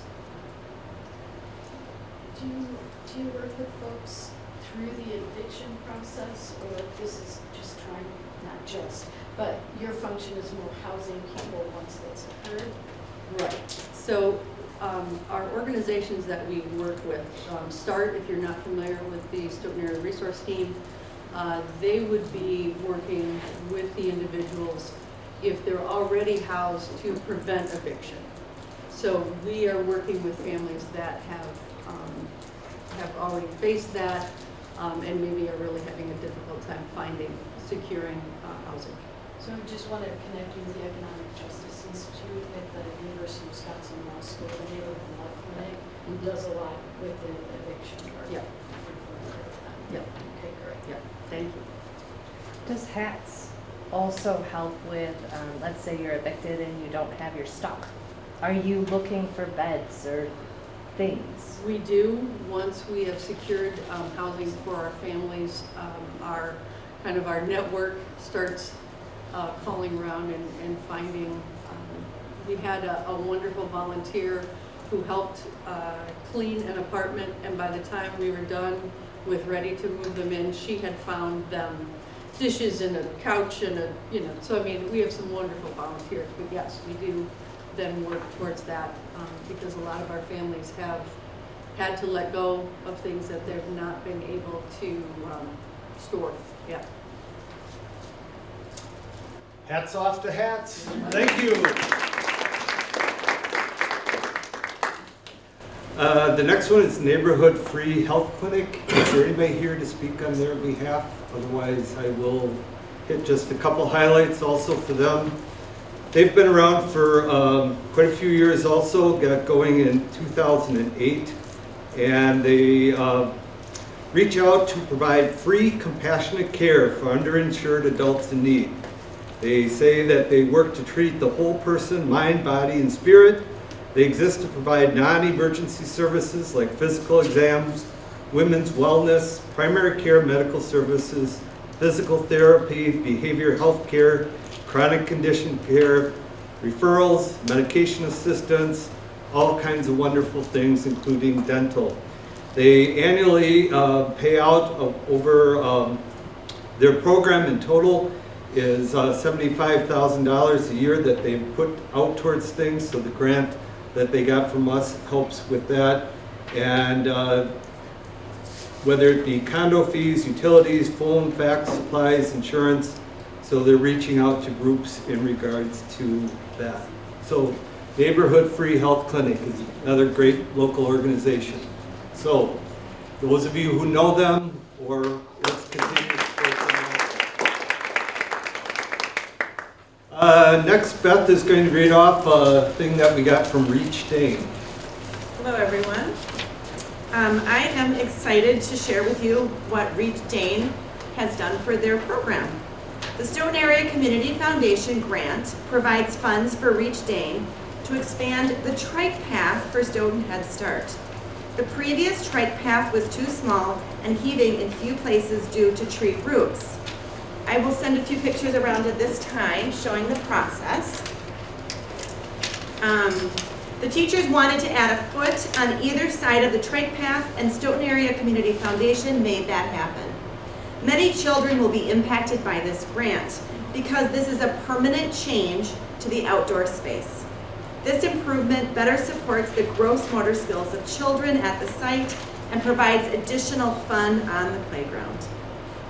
Do you work with folks through the eviction process, or this is just trying, not just, but your function is more housing people once that's occurred? Right. So our organizations that we work with, START, if you're not familiar with the Stoughton Area Resource Team, they would be working with the individuals if they're already housed to prevent eviction. So we are working with families that have already faced that and maybe are really having a difficult time securing housing. So I just wanted to connect you with the Economic Justice Institute at the University of Wisconsin Law School. The Neighborhood Law Clinic does a lot with the eviction work. Yep. Yep. Okay, great. Yep. Thank you. Does HATS also help with, let's say you're evicted and you don't have your stuff? Are you looking for beds or things? We do. Once we have secured housing for our families, our network starts calling around and finding. We had a wonderful volunteer who helped clean an apartment, and by the time we were done with ready to move them in, she had found them dishes and a couch and so I mean, we have some wonderful volunteers, but yes, we do then work towards that because a lot of our families have had to let go of things that they've not been able to store. Yeah. Hats off to HATS. Thank you. The next one is Neighborhood Free Health Clinic. Is there anybody here to speak on their behalf? Otherwise, I will hit just a couple highlights also for them. They've been around for quite a few years also, got going in 2008, and they reach out to provide free compassionate care for underinsured adults in need. They say that they work to treat the whole person, mind, body, and spirit. They exist to provide non-emergency services like physical exams, women's wellness, primary care medical services, physical therapy, behavioral health care, chronic condition care, referrals, medication assistance, all kinds of wonderful things, including dental. They annually pay out over their program in total is $75,000 a year that they put out towards things, so the grant that they got from us helps with that. And whether it be condo fees, utilities, phone, fax, supplies, insurance. So they're reaching out to groups in regards to that. So Neighborhood Free Health Clinic is another great local organization. So those of you who know them, or let's continue to support them. Next, Beth is going to read off a thing that we got from Reach Dane. Hello, everyone. I am excited to share with you what Reach Dane has done for their program. The Stoughton Area Community Foundation grant provides funds for Reach Dane to expand the trike path for Stoughton Head Start. The previous trike path was too small and heaving in few places due to tree roots. I will send a few pictures around at this time showing the process. The teachers wanted to add a foot on either side of the trike path, and Stoughton Area Community Foundation made that happen. Many children will be impacted by this grant because this is a permanent change to the outdoor space. This improvement better supports the gross motor skills of children at the site and provides additional fun on the playground.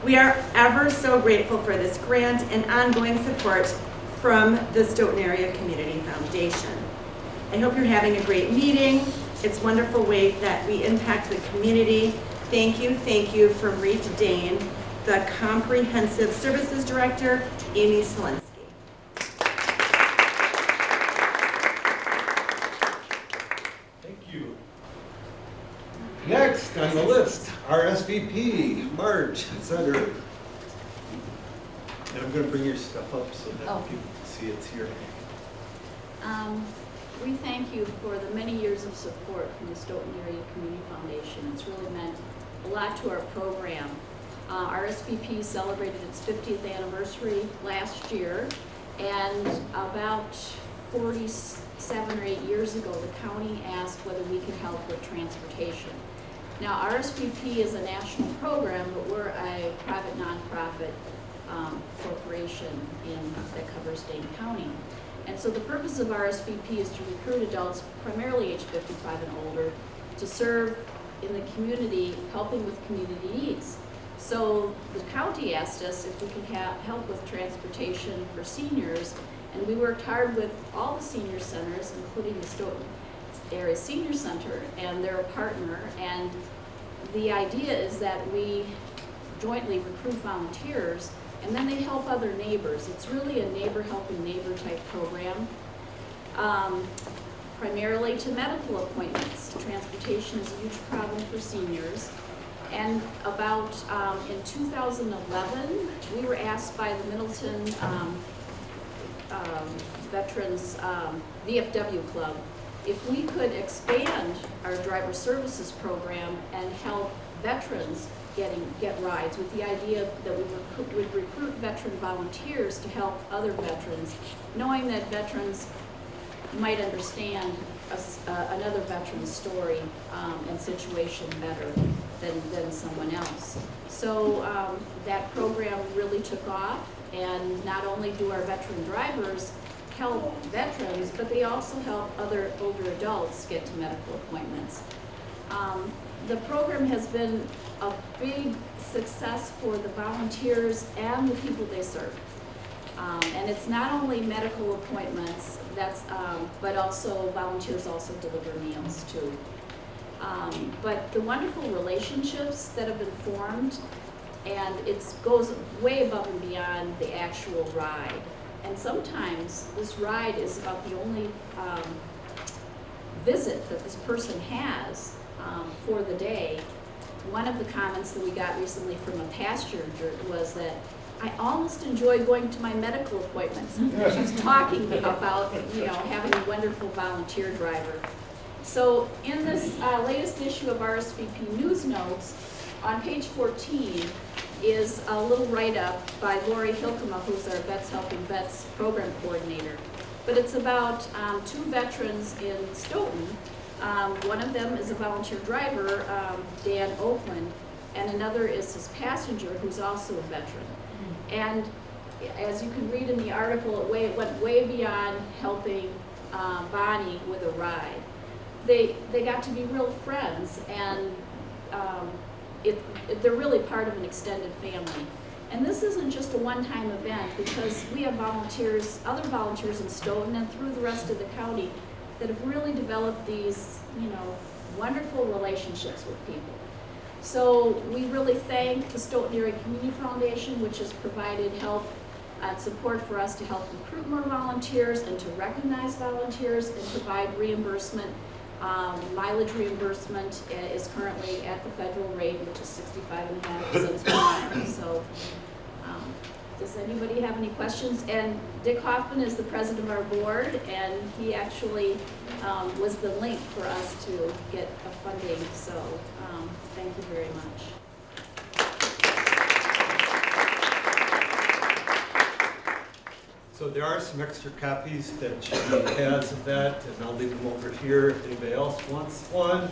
We are ever so grateful for this grant and ongoing support from the Stoughton Area Community Foundation. I hope you're having a great meeting. It's a wonderful way that we impact the community. Thank you from Reach Dane, the Comprehensive Services Director, Amy Selensky. Thank you. Next on the list, RSVP, March, etc. And I'm going to bring your stuff up so that people can see it's here. We thank you for the many years of support from the Stoughton Area Community Foundation. It's really meant a lot to our program. RSVP celebrated its 50th anniversary last year, and about 47 or 8 years ago, the county asked whether we could help with transportation. Now, RSVP is a national program, but we're a private nonprofit corporation that covers Dane County. And so the purpose of RSVP is to recruit adults, primarily age 55 and older, to serve in the community, helping with community needs. So the county asked us if we could help with transportation for seniors, and we worked hard with all the senior centers, including the Stoughton Area Senior Center, and they're a partner. And the idea is that we jointly recruit volunteers, and then they help other neighbors. It's really a neighbor helping neighbor type program, primarily to medical appointments. Transportation is a huge problem for seniors. And about in 2011, we were asked by the Middleton Veterans VFW Club if we could expand our driver services program and help veterans get rides, with the idea that we would recruit veteran volunteers to help other veterans, knowing that veterans might understand another veteran's story and situation better than someone else. So that program really took off, and not only do our veteran drivers help veterans, but they also help other older adults get to medical appointments. The program has been a big success for the volunteers and the people they serve. And it's not only medical appointments, but also volunteers also deliver meals too. But the wonderful relationships that have been formed, and it goes way above and beyond the actual ride. And sometimes this ride is about the only visit that this person has for the day. One of the comments that we got recently from a passenger was that I almost enjoy going to my medical appointments. She's talking about, having a wonderful volunteer driver. So in this latest issue of RSVP News Notes, on page 14 is a little write-up by Lori Hilkema, who's our Vets Helping Vets program coordinator. But it's about two veterans in Stoughton. One of them is a volunteer driver, Dan Oakland, and another is his passenger, who's also a veteran. And as you can read in the article, it went way beyond helping Bonnie with a ride. they got to be real friends, and they're really part of an extended family. And this isn't just a one-time event, because we have volunteers, other volunteers in Stoughton and through the rest of the county that have really developed these, wonderful relationships with people. So we really thank the Stoughton Area Community Foundation, which has provided help and support for us to help recruit more volunteers and to recognize volunteers and provide reimbursement. Mileage reimbursement is currently at the federal rate, which is 65.5 cents per mile. So, does anybody have any questions? And Dick Hoffman is the president of our board, and he actually was the link for us to get a funding. So, thank you very much. So there are some extra copies that she has of that, and I'll leave them over here if anybody else wants one.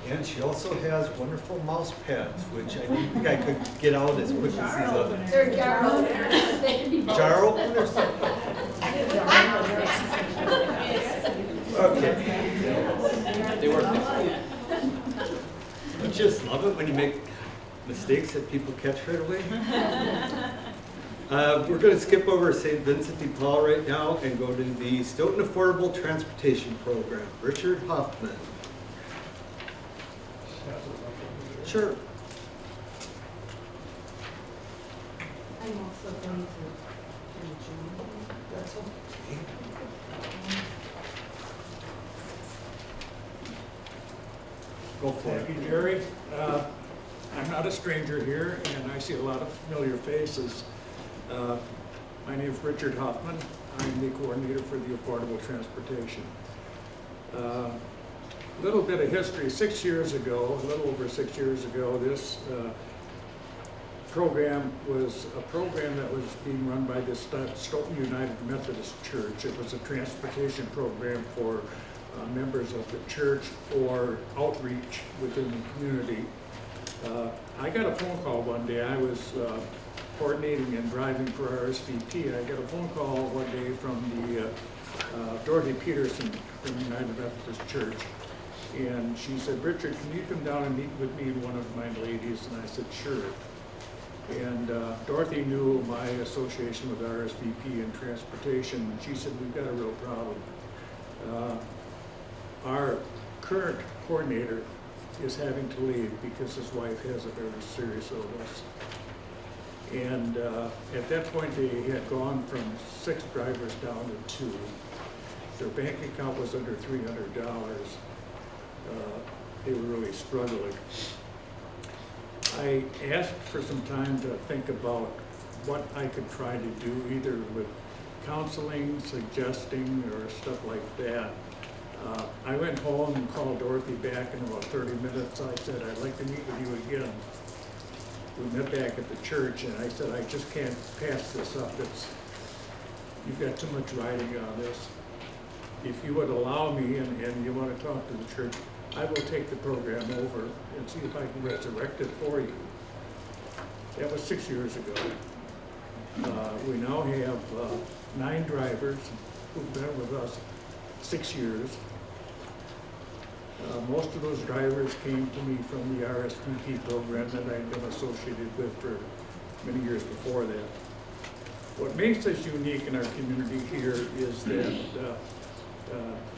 And she also has wonderful mouse pads, which I didn't think I could get out as quick as these others. They're jar openers. They can be both. Jar openers? Okay. They work. I just love it when you make mistakes that people catch right away. We're going to skip over St. Vincent de Paul right now and go to the Stoughton Affordable Transportation Program. Richard Hoffman. Sure. I'm also going to join. That's okay. Go for it. Thank you, Jerry. I'm not a stranger here, and I see a lot of familiar faces. My name is Richard Hoffman. I'm the coordinator for the Affordable Transportation. A little bit of history. 6 years ago, a little over 6 years ago, this program was a program that was being run by the Stoughton United Methodist Church. It was a transportation program for members of the church for outreach within the community. I got a phone call one day. I was coordinating and driving for RSVP. I got a phone call one day from the Dorothy Peterson from the United Methodist Church. And she said, Richard, can you come down and meet with me and one of my ladies? And I said, sure. And Dorothy knew my association with RSVP and transportation. And she said, we've got a real problem. Our current coordinator is having to leave because his wife has a very serious illness. And at that point, they had gone from 6 drivers down to 2. Their bank account was under $300. They were really struggling. I asked for some time to think about what I could try to do, either with counseling, suggesting, or stuff like that. I went home and called Dorothy back in about 30 minutes. I said, I'd like to meet with you again. We met back at the church, and I said, I just can't pass this up. You've got too much riding on this. If you would allow me and you want to talk to the church, I will take the program over and see if I can resurrect it for you. That was 6 years ago. We now have 9 drivers who've been with us 6 years. Most of those drivers came to me from the RSVP program that I'd been associated with for many years before that. What makes us unique in our community here is that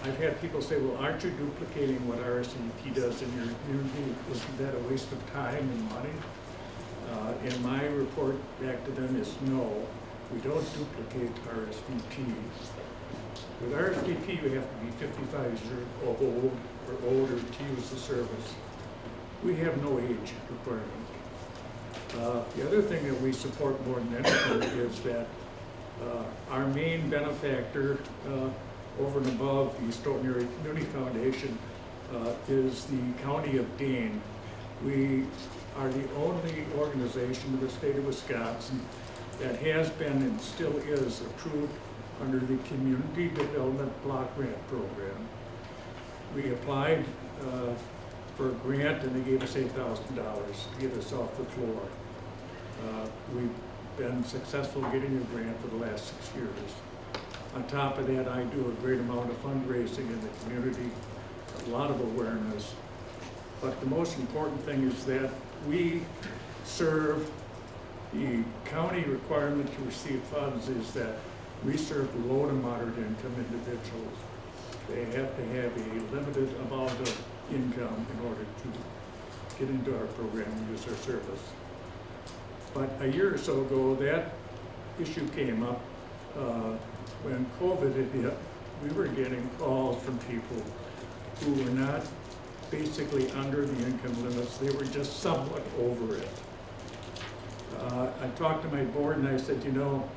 I've had people say, well, aren't you duplicating what RSVP does in your community? Isn't that a waste of time and money? And my report back to them is no, we don't duplicate RSVP. With RSVP, we have to be 55 years old or older to use the service. We have no age requirement. The other thing that we support more than anything is that our main benefactor over and above the Stoughton Area Community Foundation is the County of Dane. We are the only organization in the state of Wisconsin that has been and still is approved under the Community Development Block Grant Program. We applied for a grant and they gave us $8,000 to get us off the floor. We've been successful getting a grant for the last 6 years. On top of that, I do a great amount of fundraising in the community. a lot of awareness. But the most important thing is that we serve, the county requirement to receive funds is that we serve low to moderate income individuals. They have to have a limited amount of income in order to get into our program and use our service. But a year or so ago, that issue came up when COVID had hit. We were getting calls from people who were not basically under the income limits, they were just somewhat over it. I talked to my board and I said, you know,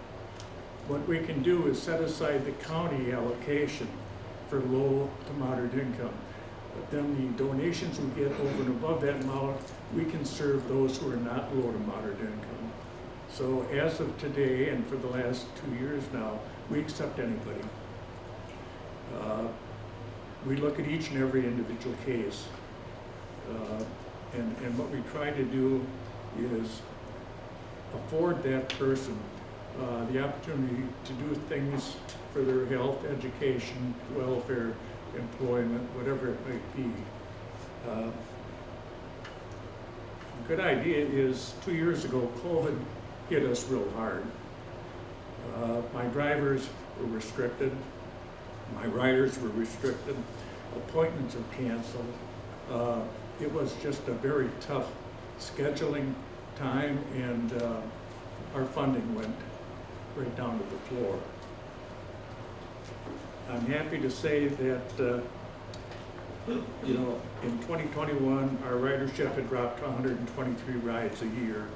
what we can do is set aside the county allocation for low to moderate income. But then the donations we get over and above that amount, we can serve those who are not low to moderate income. So as of today, and for the last 2 years now, we accept anybody. We look at each and every individual case. And what we try to do is afford that person the opportunity to do things for their health, education, welfare, employment, whatever it might be. A good idea is 2 years ago, COVID hit us real hard. My drivers were restricted. My riders were restricted. Appointments were canceled. It was just a very tough scheduling time, and our funding went right down to the floor. I'm happy to say that, you know, in 2021, our ridership had dropped to 123 rides a year.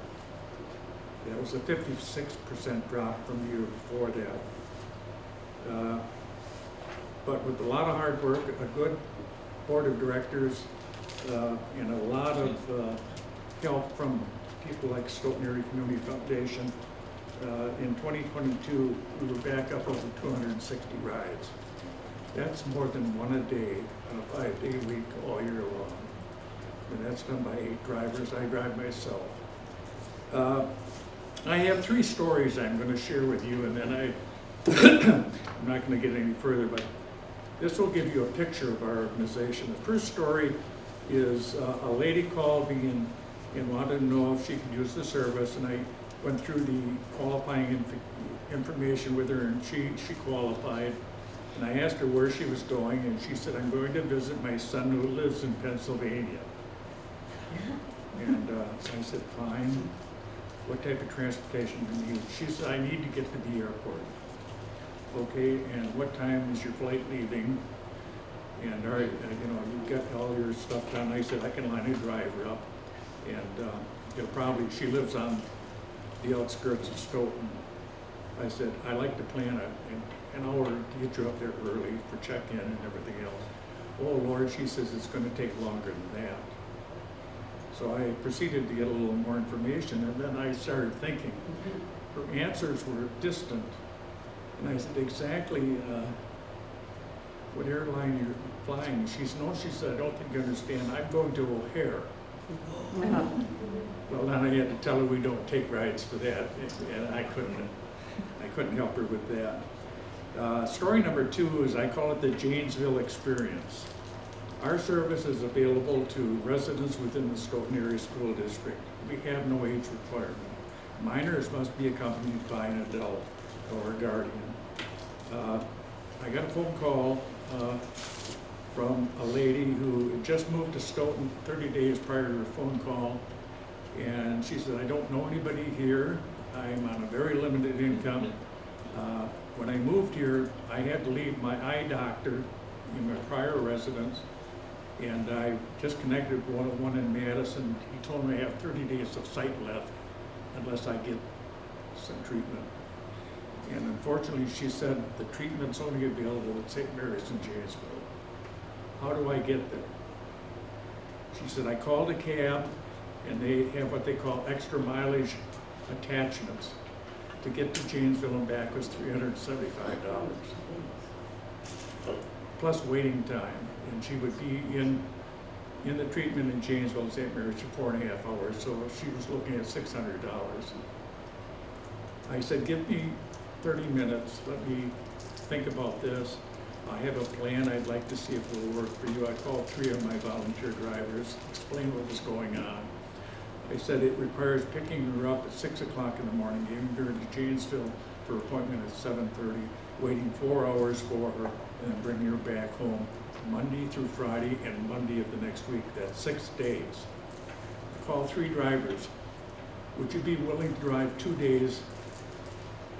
That was a 56% drop from the year before that. But with a lot of hard work, a good board of directors, and a lot of help from people like Stoughton Area Community Foundation, in 2022, we were back up over 260 rides. That's more than one a day, on a 5-day week, all year long. And that's done by 8 drivers. I drive myself. I have 3 stories I'm going to share with you, and then I'm not going to get any further, but this will give you a picture of our organization. The first story is a lady called me and wanted to know if she could use the service, and I went through the qualifying information with her, and she qualified. And I asked her where she was going, and she said, I'm going to visit my son who lives in Pennsylvania. And I said, fine. What type of transportation do you need? She said, I need to get to the airport. Okay, and what time is your flight leaving? And all right, you know, you got all your stuff done. I said, I can line a driver up. And you'll probably, she lives on the outskirts of Stoughton. I said, I like to plan an hour to get you up there early for check-in and everything else. Oh Lord, she says it's going to take longer than that. So I proceeded to get a little more information, and then I started thinking. Her answers were distant. And I said, exactly what airline you're flying? She said, no, she said, I don't think you understand. I'm going to O'Hare. Well, then I had to tell her we don't take rides for that, and I couldn't help her with that. Story number 2 is, I call it the Janesville experience. Our service is available to residents within the Stoughton Area School District. We have no age requirement. Minors must be accompanied by an adult or a guardian. I got a phone call from a lady who had just moved to Stoughton 30 days prior to her phone call, and she said, I don't know anybody here. I'm on a very limited income. When I moved here, I had to leave my eye doctor in my prior residence, and I just connected with one in Madison. He told me I have 30 days of sight left unless I get some treatment. And unfortunately, she said the treatment's only available at St. Mary's in Janesville. How do I get there? She said, I called a cab, and they have what they call extra mileage attachments. To get to Janesville and back was $375, plus waiting time. And she would be in the treatment in Janesville and St. Mary's for 4.5 hours, so she was looking at $600. I said, give me 30 minutes, let me think about this. I have a plan. I'd like to see if it will work for you. I called 3 of my volunteer drivers, explained what was going on. I said it requires picking her up at 6 o'clock in the morning, getting her to Janesville for appointment at 7:30, waiting 4 hours for her, and then bringing her back home Monday through Friday and Monday of the next week. That's 6 days. I called 3 drivers. Would you be willing to drive 2 days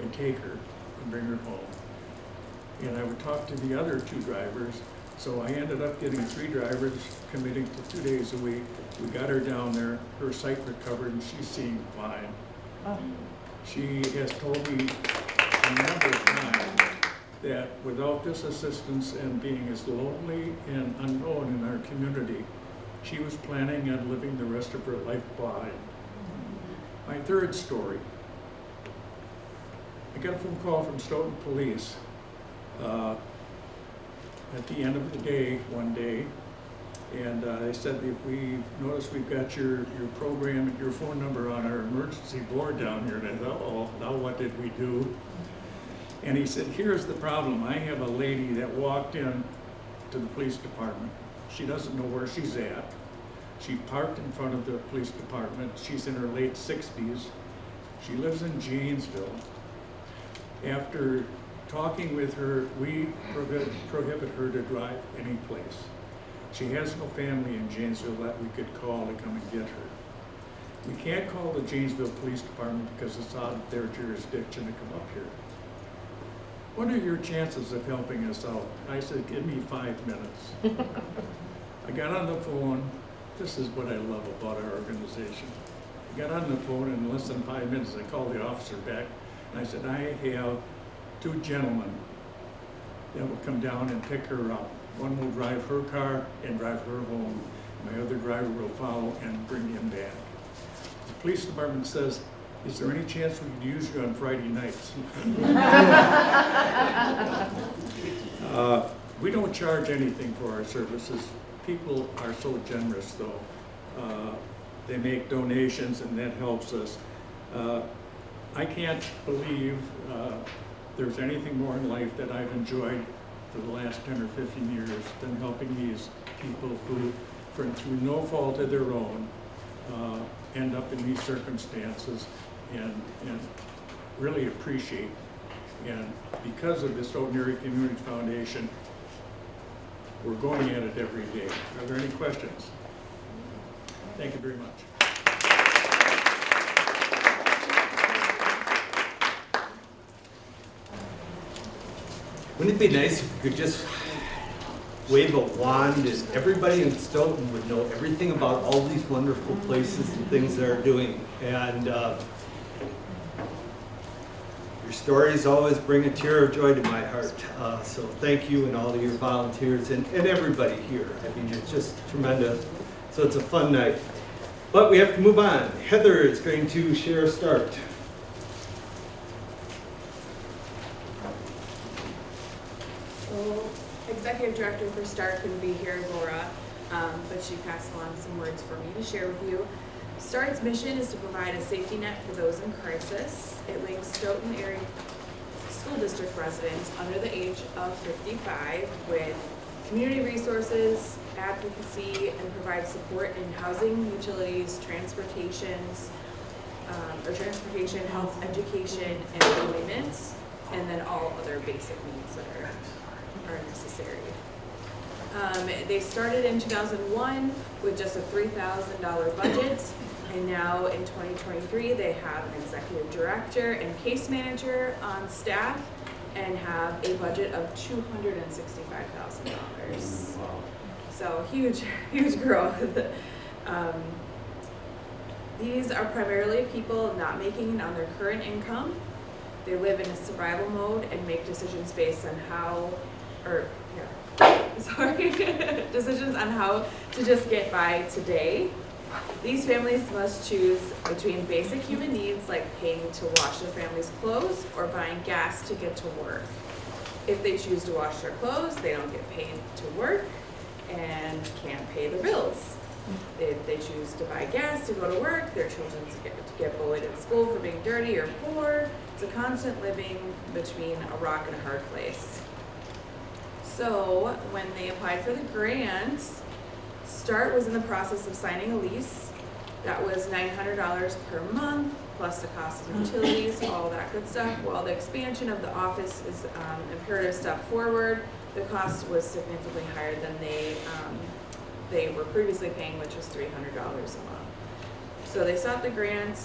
and take her and bring her home? And I would talk to the other 2 drivers. So I ended up getting 3 drivers committing to 2 days a week. We got her down there, her sight recovered, and she seemed fine. Oh. She has told me a number of times that without this assistance and being as lonely and unknown in our community, she was planning on living the rest of her life blind. My third story. I got a phone call from Stoughton Police at the end of the day, one day, and they said, we noticed we've got your program and your phone number on our emergency board down here. And I thought, oh, now what did we do? And he said, here's the problem. I have a lady that walked in to the police department. She doesn't know where she's at. She parked in front of the police department. She's in her late 60s. She lives in Janesville. After talking with her, we prohibit her to drive any place. She has no family in Janesville that we could call to come and get her. We can't call the Janesville Police Department because it's out of their jurisdiction to come up here. What are your chances of helping us out? I said, give me 5 minutes. I got on the phone. This is what I love about our organization. I got on the phone, and in less than 5 minutes, I called the officer back, and I said, I have 2 gentlemen that will come down and pick her up. One will drive her car and drive her home. My other driver will follow and bring him back. The police department says, is there any chance we could use you on Friday nights? We don't charge anything for our services. People are so generous, though. They make donations, and that helps us. I can't believe there's anything more in life that I've enjoyed for the last 10 or 15 years than helping these people who, through no fault of their own, end up in these circumstances, and really appreciate. And because of the Stoughton Area Community Foundation, we're going at it every day. Are there any questions? Thank you very much. Wouldn't it be nice if we could just wave a wand and everybody in Stoughton would know everything about all these wonderful places and things they're doing? And your stories always bring a tear of joy to my heart. So thank you and all of your volunteers and everybody here. I mean, it's just tremendous. So it's a fun night. But we have to move on. Heather is going to share a start. So, Executive Director for STAR couldn't be here, Laura, but she passed along some words for me to share with you. STAR's mission is to provide a safety net for those in crisis. It links Stoughton Area School District residents under the age of 55 with community resources, advocacy, and provides support in housing, utilities, transportation, health, education, and employment, and then all other basic needs that are necessary. They started in 2001 with just a $3,000 budget, and now in 2023 they have an executive director and case manager on staff and have a budget of $265,000. So huge growth. These are primarily people not making it on their current income. They live in a survival mode and make decisions based on decisions on how to just get by today. These families must choose between basic human needs like paying to wash their family's clothes or buying gas to get to work. If they choose to wash their clothes, they don't get paid to work and can't pay their bills. If they choose to buy gas to go to work, their children get bullied at school for being dirty or poor. It's a constant living between a rock and a hard place. So when they applied for the grant, Start was in the process of signing a lease. That was $900 per month, plus the cost of utilities, all that good stuff. While the expansion of the office is an imperative step forward, the cost was significantly higher than they were previously paying, which was $300 a month. So they sought the grant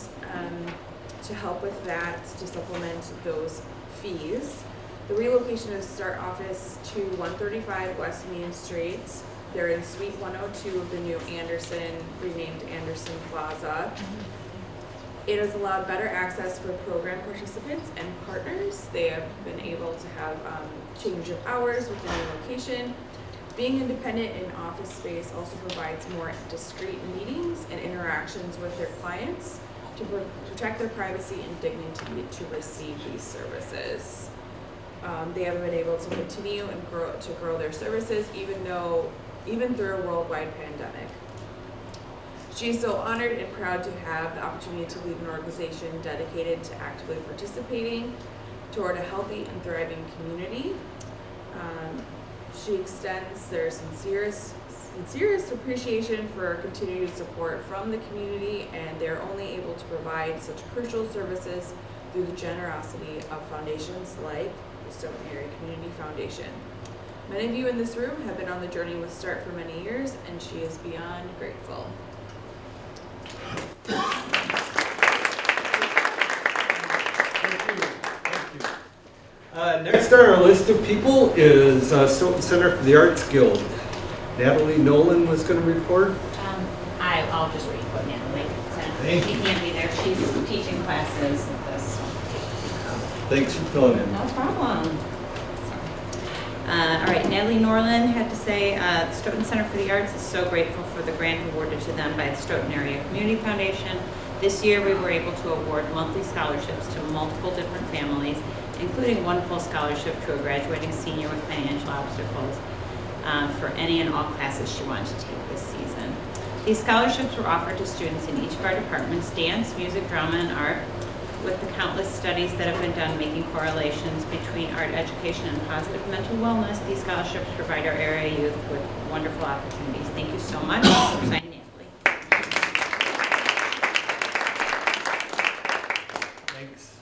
to help with that, to supplement those fees. The relocation of the Start office to 135 West Main Street. They're in Suite 102 of the new renamed Anderson Plaza. It has allowed better access for program participants and partners. They have been able to have change of hours with the new location. Being independent in office space also provides more discreet meetings and interactions with their clients to protect their privacy and dignity to receive these services. They have been able to continue and grow their services even through a worldwide pandemic. She's so honored and proud to have the opportunity to lead an organization dedicated to actively participating toward a healthy and thriving community. She extends their sincerest appreciation for continued support from the community, and they're only able to provide such crucial services through the generosity of foundations like the Stoughton Area Community Foundation. Many of you in this room have been on the journey with Start for many years, and she is beyond grateful. Thank you. Next on our list of people is Stoughton Center for the Arts Guild. Natalie Nolan was going to report. I'll just read what Natalie said. Thank She you. can't be there. She's teaching classes at this. Thanks for filling in. No problem. All right, Natalie Norland had to say, the Stoughton Center for the Arts is so grateful for the grant awarded to them by the Stoughton Area Community Foundation. This year, we were able to award monthly scholarships to multiple different families, including one full scholarship to a graduating senior with financial obstacles for any and all classes she wanted to take this season. These scholarships were offered to students in each of our departments, dance, music, drama, and art. With the countless studies that have been done making correlations between art education and positive mental wellness, these scholarships provide our area youth with wonderful opportunities. Thank you so much. Signed, Natalie. Thanks.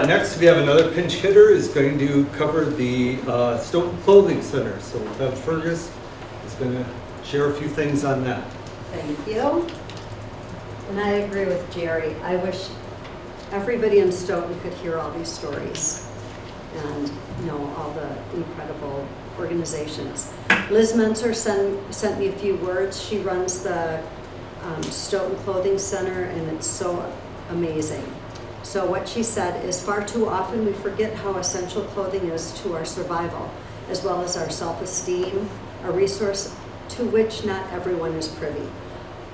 Next, we have another pinch hitter is going to cover the Stoughton Clothing Center. So Bev Fergus is going to share a few things on that. Thank you. And I agree with Jerry. I wish everybody in Stoughton could hear all these stories and know all the incredible organizations. Liz Mentor sent me a few words. She runs the Stoughton Clothing Center, and it's so amazing. So what she said is, far too often we forget how essential clothing is to our survival, as well as our self-esteem, a resource to which not everyone is privy.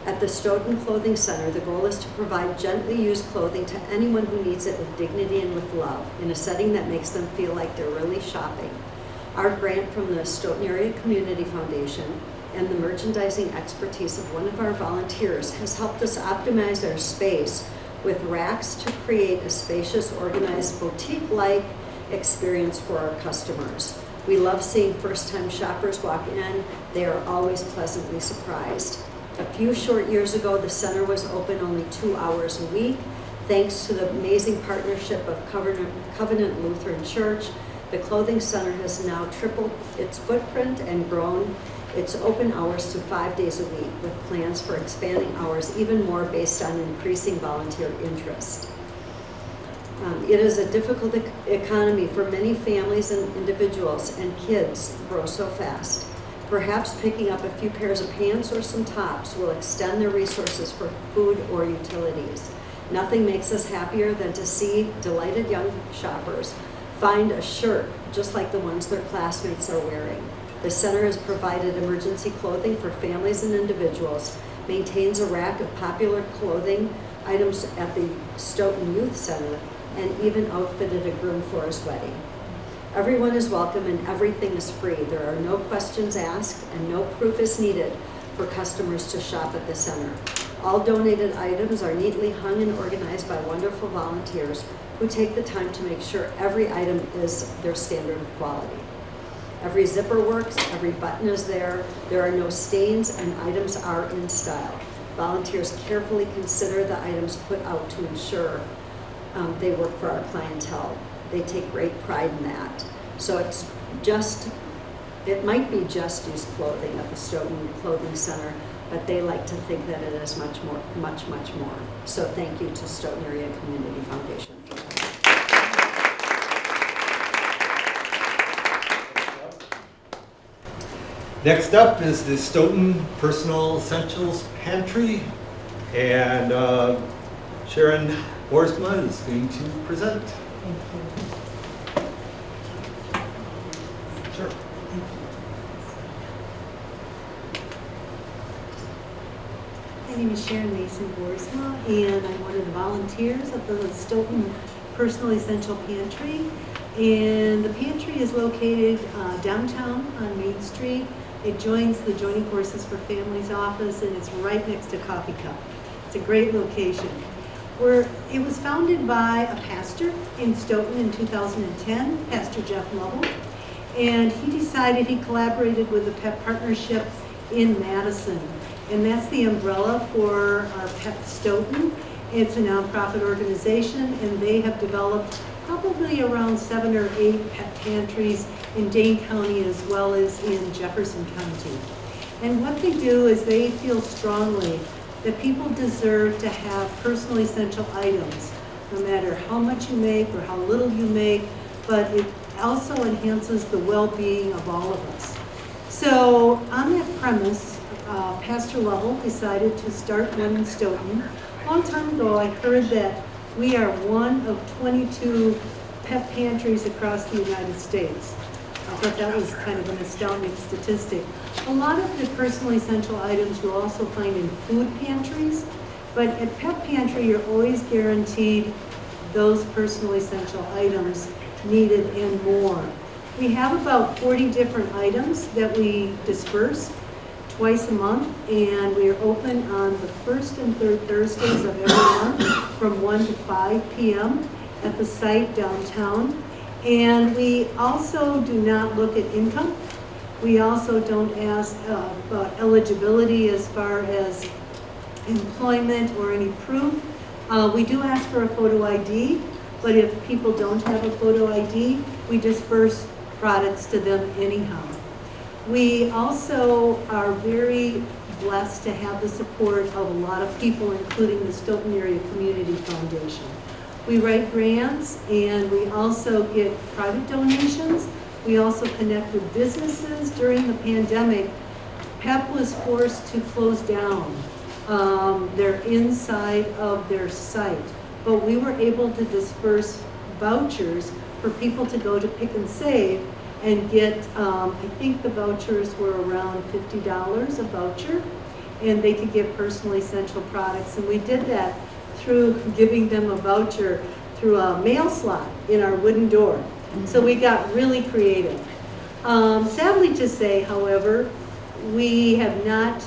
At the Stoughton Clothing Center, the goal is to provide gently used clothing to anyone who needs it with dignity and with love, in a setting that makes them feel like they're really shopping. Our grant from the Stoughton Area Community Foundation and the merchandising expertise of one of our volunteers has helped us optimize our space with racks to create a spacious, organized, boutique-like experience for our customers. We love seeing first-time shoppers walk in. They are always pleasantly surprised. A few short years ago, the center was open only 2 hours a week. Thanks to the amazing partnership of Covenant Lutheran Church, the clothing center has now tripled its footprint and grown its open hours to 5 days a week, with plans for expanding hours even more based on increasing volunteer interest. It is a difficult economy for many families and individuals, and kids grow so fast. Perhaps picking up a few pairs of pants or some tops will extend their resources for food or utilities. Nothing makes us happier than to see delighted young shoppers find a shirt just like the ones their classmates are wearing. The center has provided emergency clothing for families and individuals, maintains a rack of popular clothing items at the Stoughton Youth Center, and even outfitted a groom for his wedding. Everyone is welcome and everything is free. There are no questions asked and no proof is needed for customers to shop at the center. All donated items are neatly hung and organized by wonderful volunteers who take the time to make sure every item is their standard of quality. Every zipper works, every button is there are no stains, and items are in style. Volunteers carefully consider the items put out to ensure they work for our clientele. They take great pride in that. So it might be just used clothing at the Stoughton Clothing Center, but they like to think that it is much more. So thank you to Stoughton Area Community Foundation. Next up is the Stoughton Personal Essentials Pantry, and Sharon Boersma is going to present. Sure. My name is Sharon Mason Boersma, and I'm one of the volunteers of the Stoughton Personal Essential Pantry. And the pantry is located downtown on Main Street. It joins the Joining Forces for Families office, and it's right next to Coffee Cup. It's a great location. It was founded by a pastor in Stoughton in 2010, Pastor Jeff Lovell, and he decided he collaborated with the PEP partnership in Madison, and that's the umbrella for our PEP Stoughton. It's a nonprofit organization, and they have developed probably around 7 or 8 pet pantries in Dane County as well as in Jefferson County. And what they do is they feel strongly that people deserve to have personal essential items, no matter how much you make or how little you make, but it also enhances the well-being of all of us. So on that premise, Pastor Lovell decided to start one in Stoughton. A long time ago, I heard that we are one of 22 pet pantries across the United States. I thought that was kind of an astounding statistic. A lot of the personal essential items you'll also find in food pantries, but at Pet Pantry, you're always guaranteed those personal essential items needed and more. We have about 40 different items that we disperse twice a month, and we are open on the first and third Thursdays of every month from 1 to 5 p.m. at the site downtown. And we also do not look at income. We also don't ask about eligibility as far as employment or any proof. We do ask for a photo ID, but if people don't have a photo ID, we disperse products to them anyhow. We also are very blessed to have the support of a lot of people, including the Stoughton Area Community Foundation. We write grants, and we also get private donations. We also connect with businesses. During the pandemic, PEP was forced to close down their inside of their site, but we were able to disperse vouchers for people to go to Pick and Save and get, I think the vouchers were around $50 a voucher, and they could get personal essential products. And we did that through giving them a voucher through a mail slot in our wooden door. So we got really creative. Sadly to say, however, we have not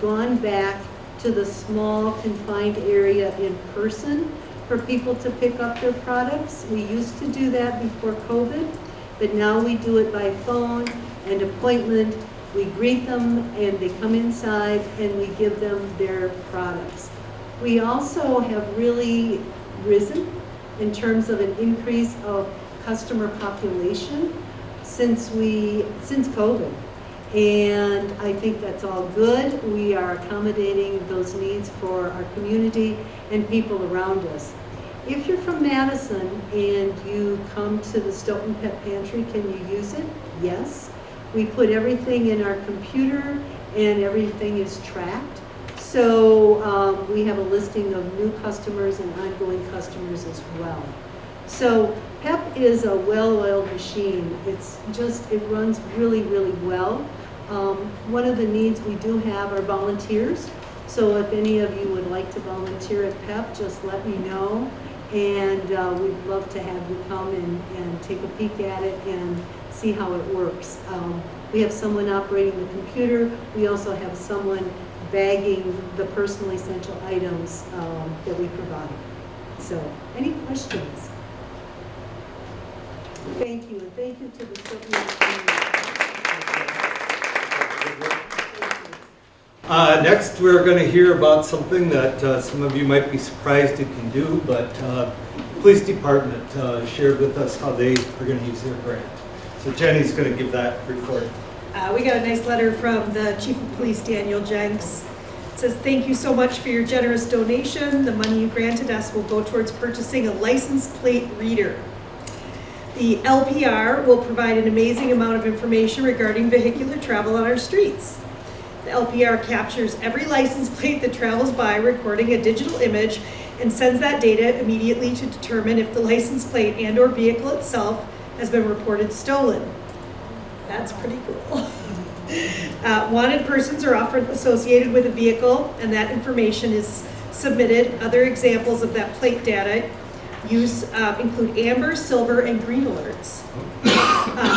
gone back to the small confined area in person for people to pick up their products. We used to do that before COVID, but now we do it by phone and appointment. We greet them and they come inside and we give them their products. We also have really risen in terms of an increase of customer population since COVID. And I think that's all good. We are accommodating those needs for our community and people around us. If you're from Madison and you come to the Stoughton Pet Pantry, can you use it? Yes. We put everything in our computer and everything is tracked. So we have a listing of new customers and ongoing customers as well. So PEP is a well-oiled machine. It runs really, really well. One of the needs we do have are volunteers. So if any of you would like to volunteer at PEP, just let me know. And we'd love to have you come and take a peek at it and see how it works. We have someone operating the computer. We also have someone bagging the personal essential items that we provide. So, any questions? Thank you, and thank you to the Stoughton community. Next, we're going to hear about something that some of you might be surprised it can do, but police department shared with us how they are going to use their grant. So Jenny's going to give that report. We got a nice letter from the Chief of Police, Daniel Jenks. It says, "Thank you so much for your generous donation. The money you granted us will go towards purchasing a license plate reader. The LPR will provide an amazing amount of information regarding vehicular travel on our streets. The LPR captures every license plate that travels by, recording a digital image, and sends that data immediately to determine if the license plate and/or vehicle itself has been reported stolen." That's pretty cool. Wanted persons are often associated with a vehicle, and that information is submitted. Other examples of that plate data use include amber, silver, and green alerts.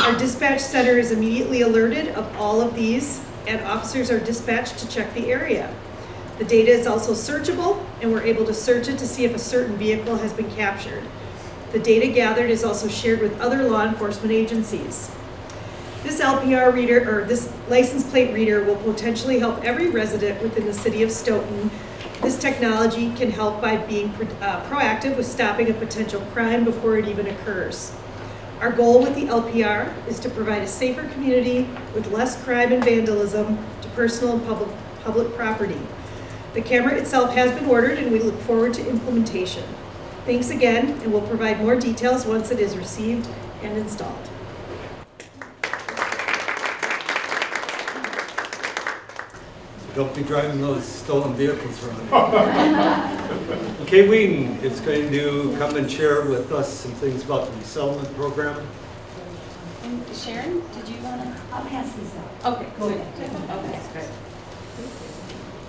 Our dispatch center is immediately alerted of all of these, and officers are dispatched to check the area. The data is also searchable, and we're able to search it to see if a certain vehicle has been captured. The data gathered is also shared with other law enforcement agencies. This LPR reader, or this license plate reader, will potentially help every resident within the city of Stoughton. This technology can help by being proactive with stopping a potential crime before it even occurs. Our goal with the LPR is to provide a safer community with less crime and vandalism to personal and public property. The camera itself has been ordered, and we look forward to implementation. Thanks again, and we'll provide more details once it is received and installed. Don't be driving those stolen vehicles around. Kay Wheaton is going to come and share with us some things about the resettlement program. And Sharon, did you want to? I'll pass these out. Okay, good. Okay, good.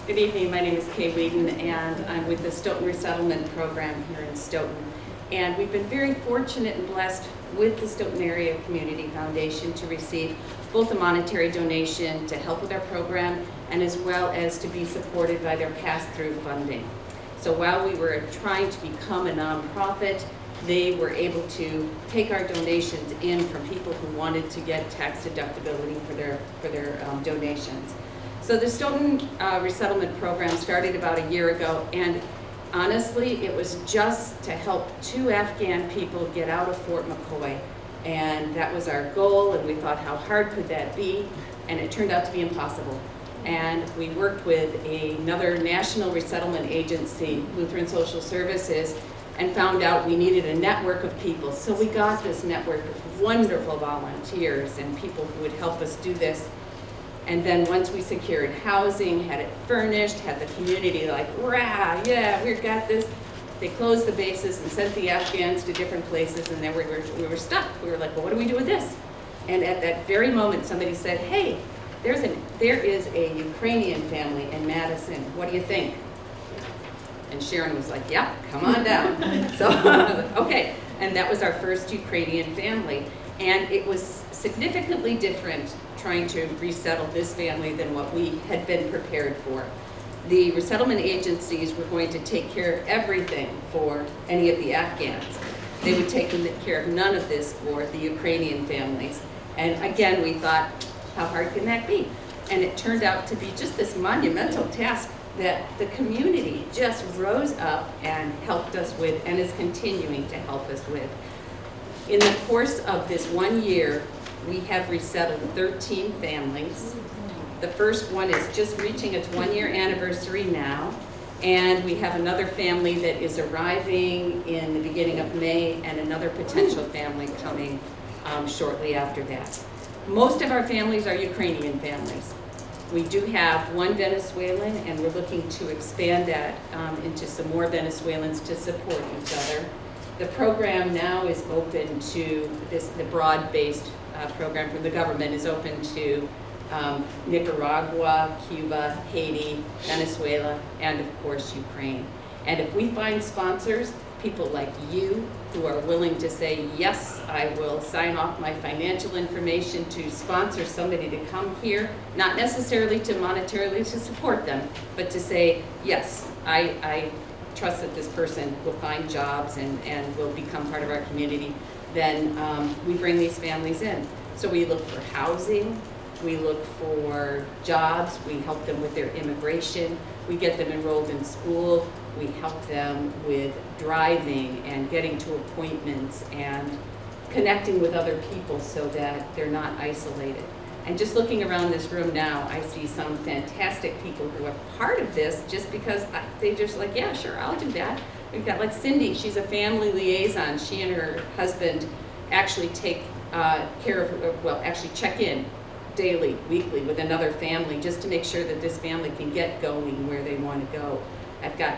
Good evening, my name is Kay Wheaton, and I'm with the Stoughton Resettlement Program here in Stoughton. And we've been very fortunate and blessed with the Stoughton Area Community Foundation to receive both a monetary donation to help with our program, and as well as to be supported by their pass-through funding. So while we were trying to become a nonprofit, they were able to take our donations in from people who wanted to get tax deductibility for their donations. So the Stoughton Resettlement Program started about a year ago, and honestly, it was just to help 2 Afghan people get out of Fort McCoy. And that was our goal, and we thought, how hard could that be? And it turned out to be impossible. And we worked with another national resettlement agency, Lutheran Social Services, and found out we needed a network of people. So we got this network of wonderful volunteers and people who would help us do this. And then once we secured housing, had it furnished, had the community like, rah, yeah, we've got this, they closed the bases and sent the Afghans to different places, and then we were stuck. We were like, well, what do we do with this? And at that very moment, somebody said, hey, there is a Ukrainian family in Madison. What do you think? And Sharon was like, yep, come on down. So I was like, okay. And that was our first Ukrainian family. And it was significantly different trying to resettle this family than what we had been prepared for. The resettlement agencies were going to take care of everything for any of the Afghans. They would take care of none of this for the Ukrainian families. And again, we thought, how hard can that be? And it turned out to be just this monumental task that the community just rose up and helped us with, and is continuing to help us with. In the course of this 1 year, we have resettled 13 families. The first one is just reaching its 1-year anniversary now, and we have another family that is arriving in the beginning of May, and another potential family coming shortly after that. Most of our families are Ukrainian families. We do have one Venezuelan, and we're looking to expand that into some more Venezuelans to support each other. The program now is open to the broad-based program from the government is open to Nicaragua, Cuba, Haiti, Venezuela, and of course Ukraine. And if we find sponsors, people like you who are willing to say, yes, I will sign off my financial information to sponsor somebody to come here, not necessarily to monetarily to support them, but to say, yes, I trust that this person will find jobs and will become part of our community, then we bring these families in. So we look for housing, we look for jobs, we help them with their immigration, we get them enrolled in school, we help them with driving and getting to appointments and connecting with other people so that they're not isolated. And just looking around this room now, I see some fantastic people who are part of this just because they just like, yeah, sure, I'll do that. We've got like Cindy, she's a family liaison. She and her husband actually take care of, well, actually check in daily, weekly with another family just to make sure that this family can get going where they want to go. I've got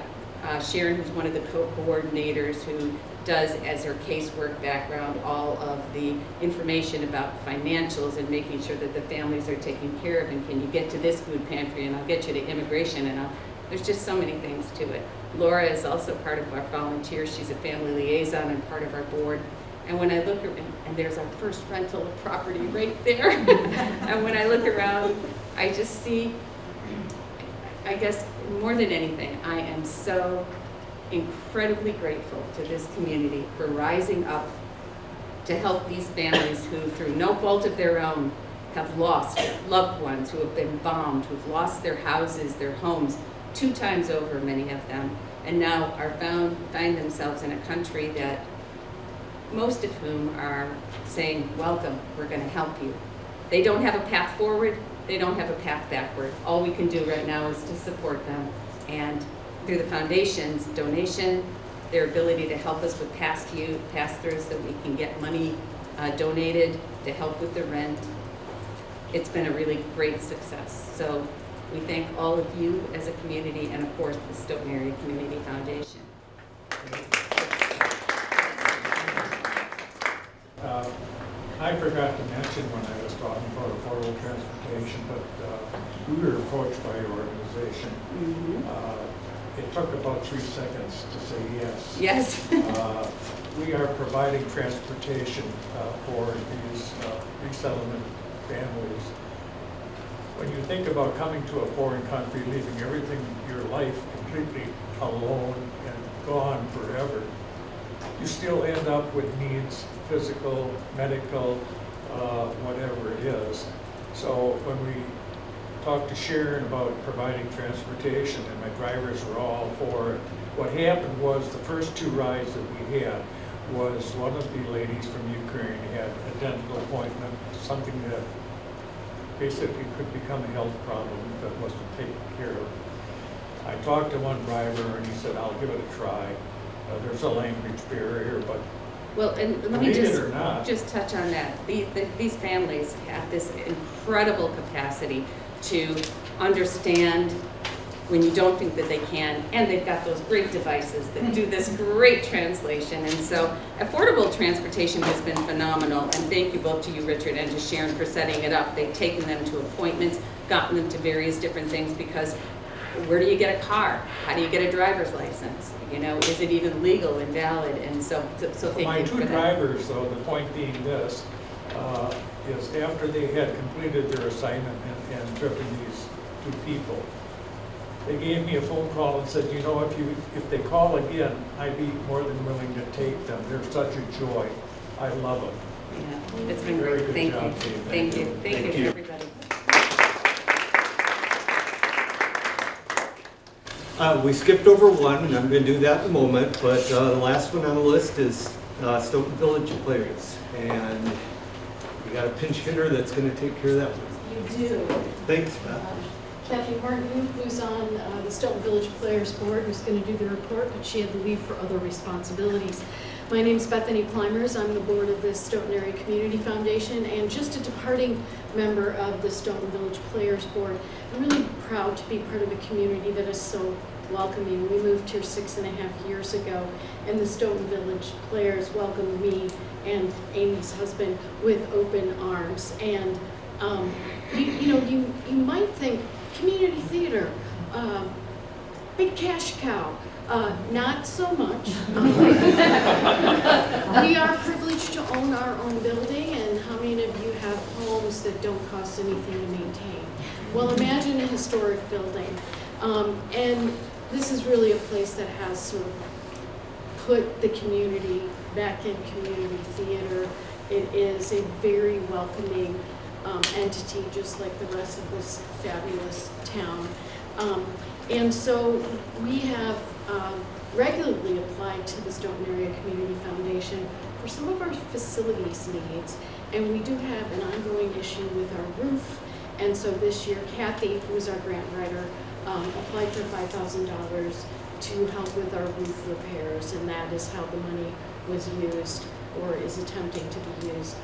Sharon, who's one of the co-coordinators, who does, as her casework background, all of the information about financials and making sure that the families are taken care of, and can you get to this food pantry, and I'll get you to immigration, and there's just so many things to it. Laura is also part of our volunteers. She's a family liaison and part of our board. And when I look around, and there's our first rental of property right there, and when I look around, I just see, I guess more than anything, I am so incredibly grateful to this community for rising up to help these families who, through no fault of their own, have lost loved ones, who have been bombed, who've lost their houses, their homes, 2 times over, many of them, and now are find themselves in a country that most of whom are saying, welcome, we're going to help you. They don't have a path forward, they don't have a path backward. All we can do right now is to support them, and through the foundation's donation, their ability to help us with pass-throughs so we can get money donated to help with the rent. It's been a really great success. So we thank all of you as a community, and of course the Stoughton Area Community Foundation. I forgot to mention when I was talking about affordable transportation, but we were approached by your organization. It took about 3 seconds to say yes. Yes. We are providing transportation for these resettlement families. When you think about coming to a foreign country, leaving everything, your life completely alone and gone forever, you still end up with needs, physical, medical, whatever it is. So when we talked to Sharon about providing transportation, and my drivers were all for it, what happened was the first 2 rides that we had was one of the ladies from Ukraine had a dental appointment, something that basically could become a health problem if it wasn't taken care of. I talked to one driver and he said, I'll give it a try. There's a language barrier, but well, and let me believe it or not, just touch on that. These families have this incredible capacity to understand when you don't think that they can, and they've got those great devices that do this great translation. And so affordable transportation has been phenomenal, and thank you both to you, Richard, and to Sharon for setting it up. They've taken them to appointments, gotten them to various different things, because where do you get a car? How do you get a driver's license? You know, is it even legal and valid? And so thank my you for that. 2 drivers, though, the point being this, is after they had completed their assignment and driven these 2 people, they gave me a phone call and said, you know, if they call again, I'd be more than willing to take them. They're such a joy. I love them. Yeah, it's been Very great. good job, team. Thank you. Thank you, everybody. We skipped over one, and I'm going to do that in a moment, but the last one on the list is Stoughton Village Players. And we got a pinch hitter that's going to take care of that one. You do. Thanks, Beth. Kathy Martin, who's on the Stoughton Village Players Board, who's going to do the report, but she had to leave for other responsibilities. My name's Bethany Plymers. I'm the board of the Stoughton Area Community Foundation and just a departing member of the Stoughton Village Players Board. I'm really proud to be part of a community that is so welcoming. We moved here 6.5 years ago, and the Stoughton Village Players welcomed me and Amy's husband with open arms. And you might think community theater, big cash cow. Not so much. We are privileged to own our own building, and how many of you have homes that don't cost anything to maintain? Well, imagine a historic building. And this is really a place that has sort of put the community back in community theater. It is a very welcoming entity, just like the rest of this fabulous town. And so we have regularly applied to the Stoughton Area Community Foundation for some of our facilities needs. And we do have an ongoing issue with our roof. And so this year, Kathy, who is our grant writer, applied for $5,000 to help with our roof repairs. And that is how the money was used, or is attempting to be used.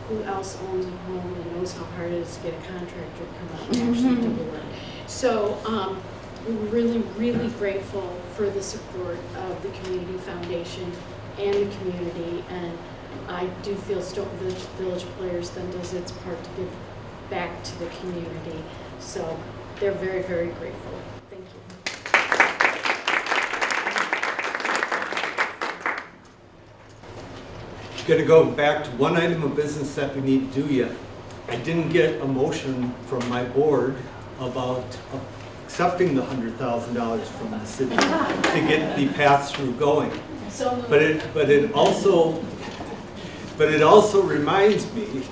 Who else owns a home and knows how hard it is to get a contractor to come out and actually do the work? So we're really, really grateful for the support of the Community Foundation and the community. And I do feel Stoughton Village Players then does its part to give back to the community. So they're very, very grateful. Thank you. Going to go back to one item of business that we need to do yet. I didn't get a motion from my board about accepting the $100,000 from the city to get the pass-through going. But it also reminds me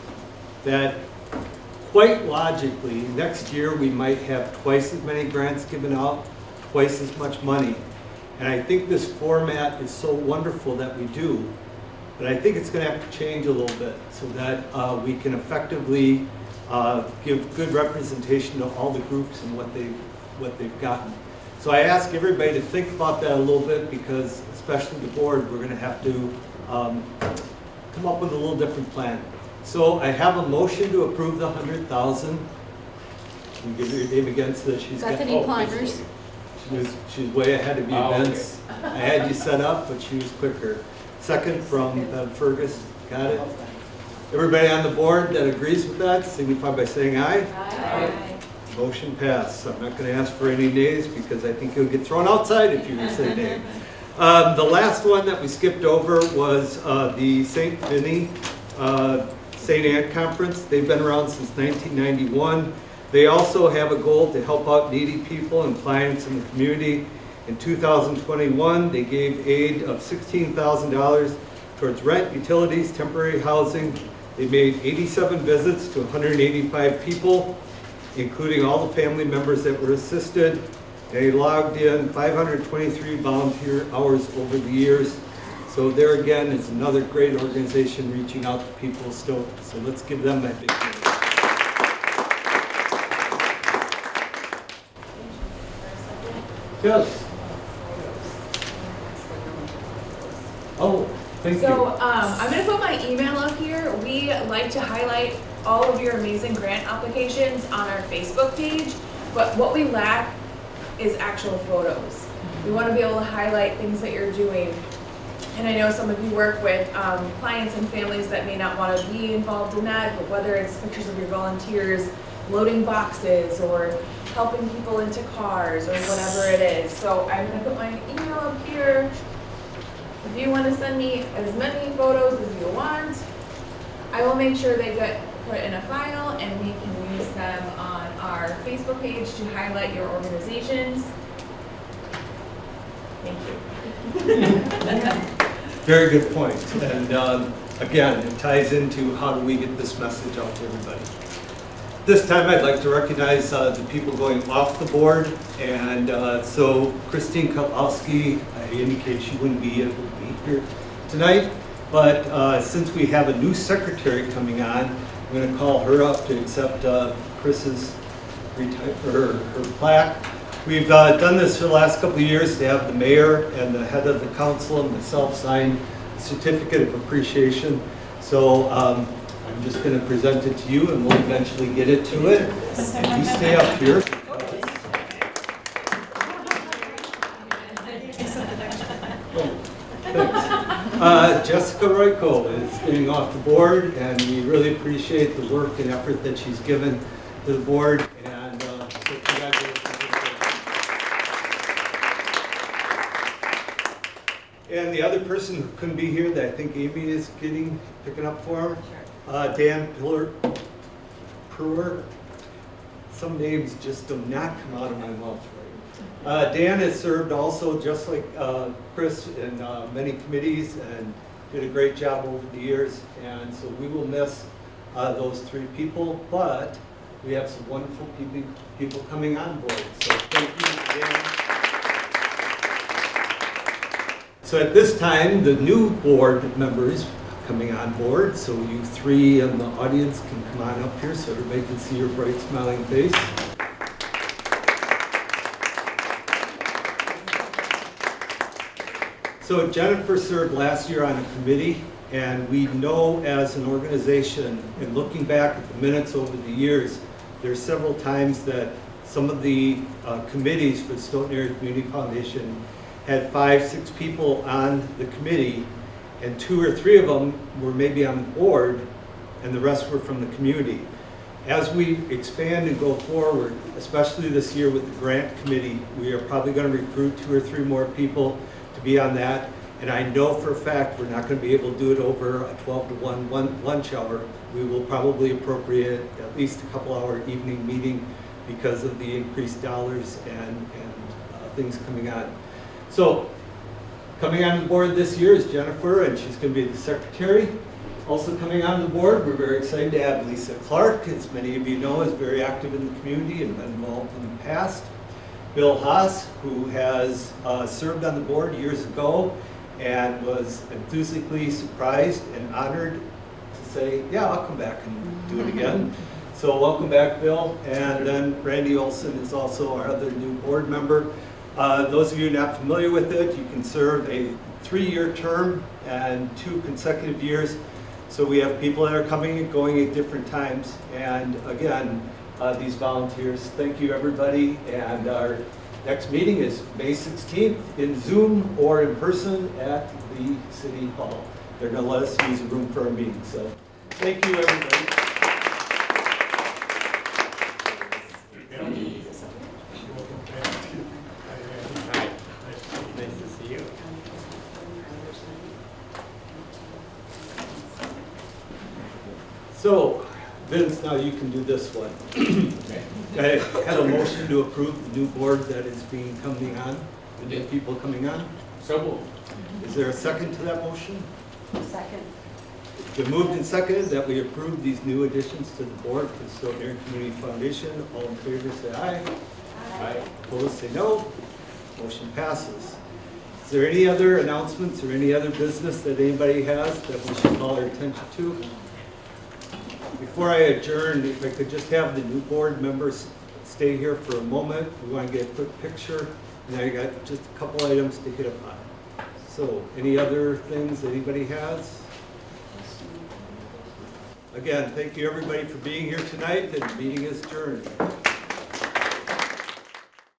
that quite logically, next year we might have twice as many grants given out, twice as much money. And I think this format is so wonderful that we do. But I think it's going to have to change a little bit so that we can effectively give good representation to all the groups and what they've gotten. So I ask everybody to think about that a little bit, because especially the board, we're going to have to come up with a little different plan. So I have a motion to approve the $100,000. Can you give her your name again so that she's Bethany Climbers. She's way ahead of me, Vince. I had you set up, but she was quicker. Second from Fergus. Got it? Everybody on the board that agrees with that, signify by saying aye. Aye. Motion passed. I'm not going to ask for any nays because I think you'll get thrown outside if you say nay. The last one that we skipped over was the St. Vinny St. Anne Conference. They've been around since 1991. They also have a goal to help out needy people and clients in the community. In 2021, they gave aid of $16,000 towards rent, utilities, temporary housing. They made 87 visits to 185 people, including all the family members that were assisted. They logged in 523 volunteer hours over the years. So there again is another great organization reaching out to people still. So let's give them that big hand. Yes. Oh, thank you. So I'm going to put my email up here. We like to highlight all of your amazing grant applications on our Facebook page, but what we lack is actual photos. We want to be able to highlight things that you're doing. And I know some of you work with clients and families that may not want to be involved in that, but whether it's pictures of your volunteers loading boxes or helping people into cars or whatever it is. So I'm going to put my email up here. If you want to send me as many photos as you want, I will make sure they get put in a file and we can use them on our Facebook page to highlight your organizations. Thank you. Very good point. And again, it ties into how do we get this message out to everybody. This time I'd like to recognize the people going off the board. And so Christine Kowalski, I indicated she wouldn't be able to be here tonight. But since we have a new secretary coming on, I'm going to call her up to accept Chris's her plaque. We've done this for the last couple of years to have the mayor and the head of the council and myself sign a certificate of appreciation. So I'm just going to present it to you and we'll eventually get it to it. And you stay up here. Jessica Royko is getting off the board, and we really appreciate the work and effort that she's given to the board. And so congratulations. And the other person who couldn't be here that I think Amy is picking up for her, Dan Brewer. Some names just do not come out of my mouth right. Dan has served also, just like Chris, in many committees and did a great job over the years. And so we will miss those three people, but we have some wonderful people coming on board. So thank you, Dan. So at this time, the new board members coming on board. So you three in the audience can come on up here so everybody can see your bright smiling face. So Jennifer served last year on a committee, and we know as an organization, and looking back at the minutes over the years, there's several times that some of the committees for the Stoughton Area Community Foundation had 5, 6 people on the committee, and 2 or 3 of them were maybe on the board, and the rest were from the community. As we expand and go forward, especially this year with the grant committee, we are probably going to recruit 2 or 3 more people to be on that. And I know for a fact we're not going to be able to do it over a 12 to 1 lunch hour. We will probably appropriate at least a couple-hour evening meeting because of the increased dollars and things coming on. So coming on the board this year is Jennifer, and she's going to be the secretary. Also coming on the board, we're very excited to have Lisa Clark, as many of you know, is very active in the community and been involved in the past. Bill Haas, who has served on the board years ago and was enthusiastically surprised and honored to say, yeah, I'll come back and do it again. So welcome back, Bill. And then Randy Olson is also our other new board member. Those of you not familiar with it, you can serve a 3-year term and 2 consecutive years. So we have people that are coming and going at different times. And again, these volunteers, thank you everybody. And our next meeting is May 16th in Zoom or in person at the City Hall. They're going to let us use the room for our meeting. So thank you everybody. So, Vince, now you can do this one. I had a motion to approve the new board that is coming on, the new people coming on. So moved. Is there a second to that motion? Second. It's been moved and seconded that we approve these new additions to the board for the Stoughton Area Community Foundation. All in favor say aye. Aye. Opposed say no. Motion passes. Is there any other announcements or any other business that anybody has that we should call our attention to? Before I adjourn, if I could just have the new board members stay here for a moment. We want to get a quick picture, and I got just a couple items to hit upon. So, any other things anybody has? Again, thank you everybody for being here tonight, and the meeting is adjourned.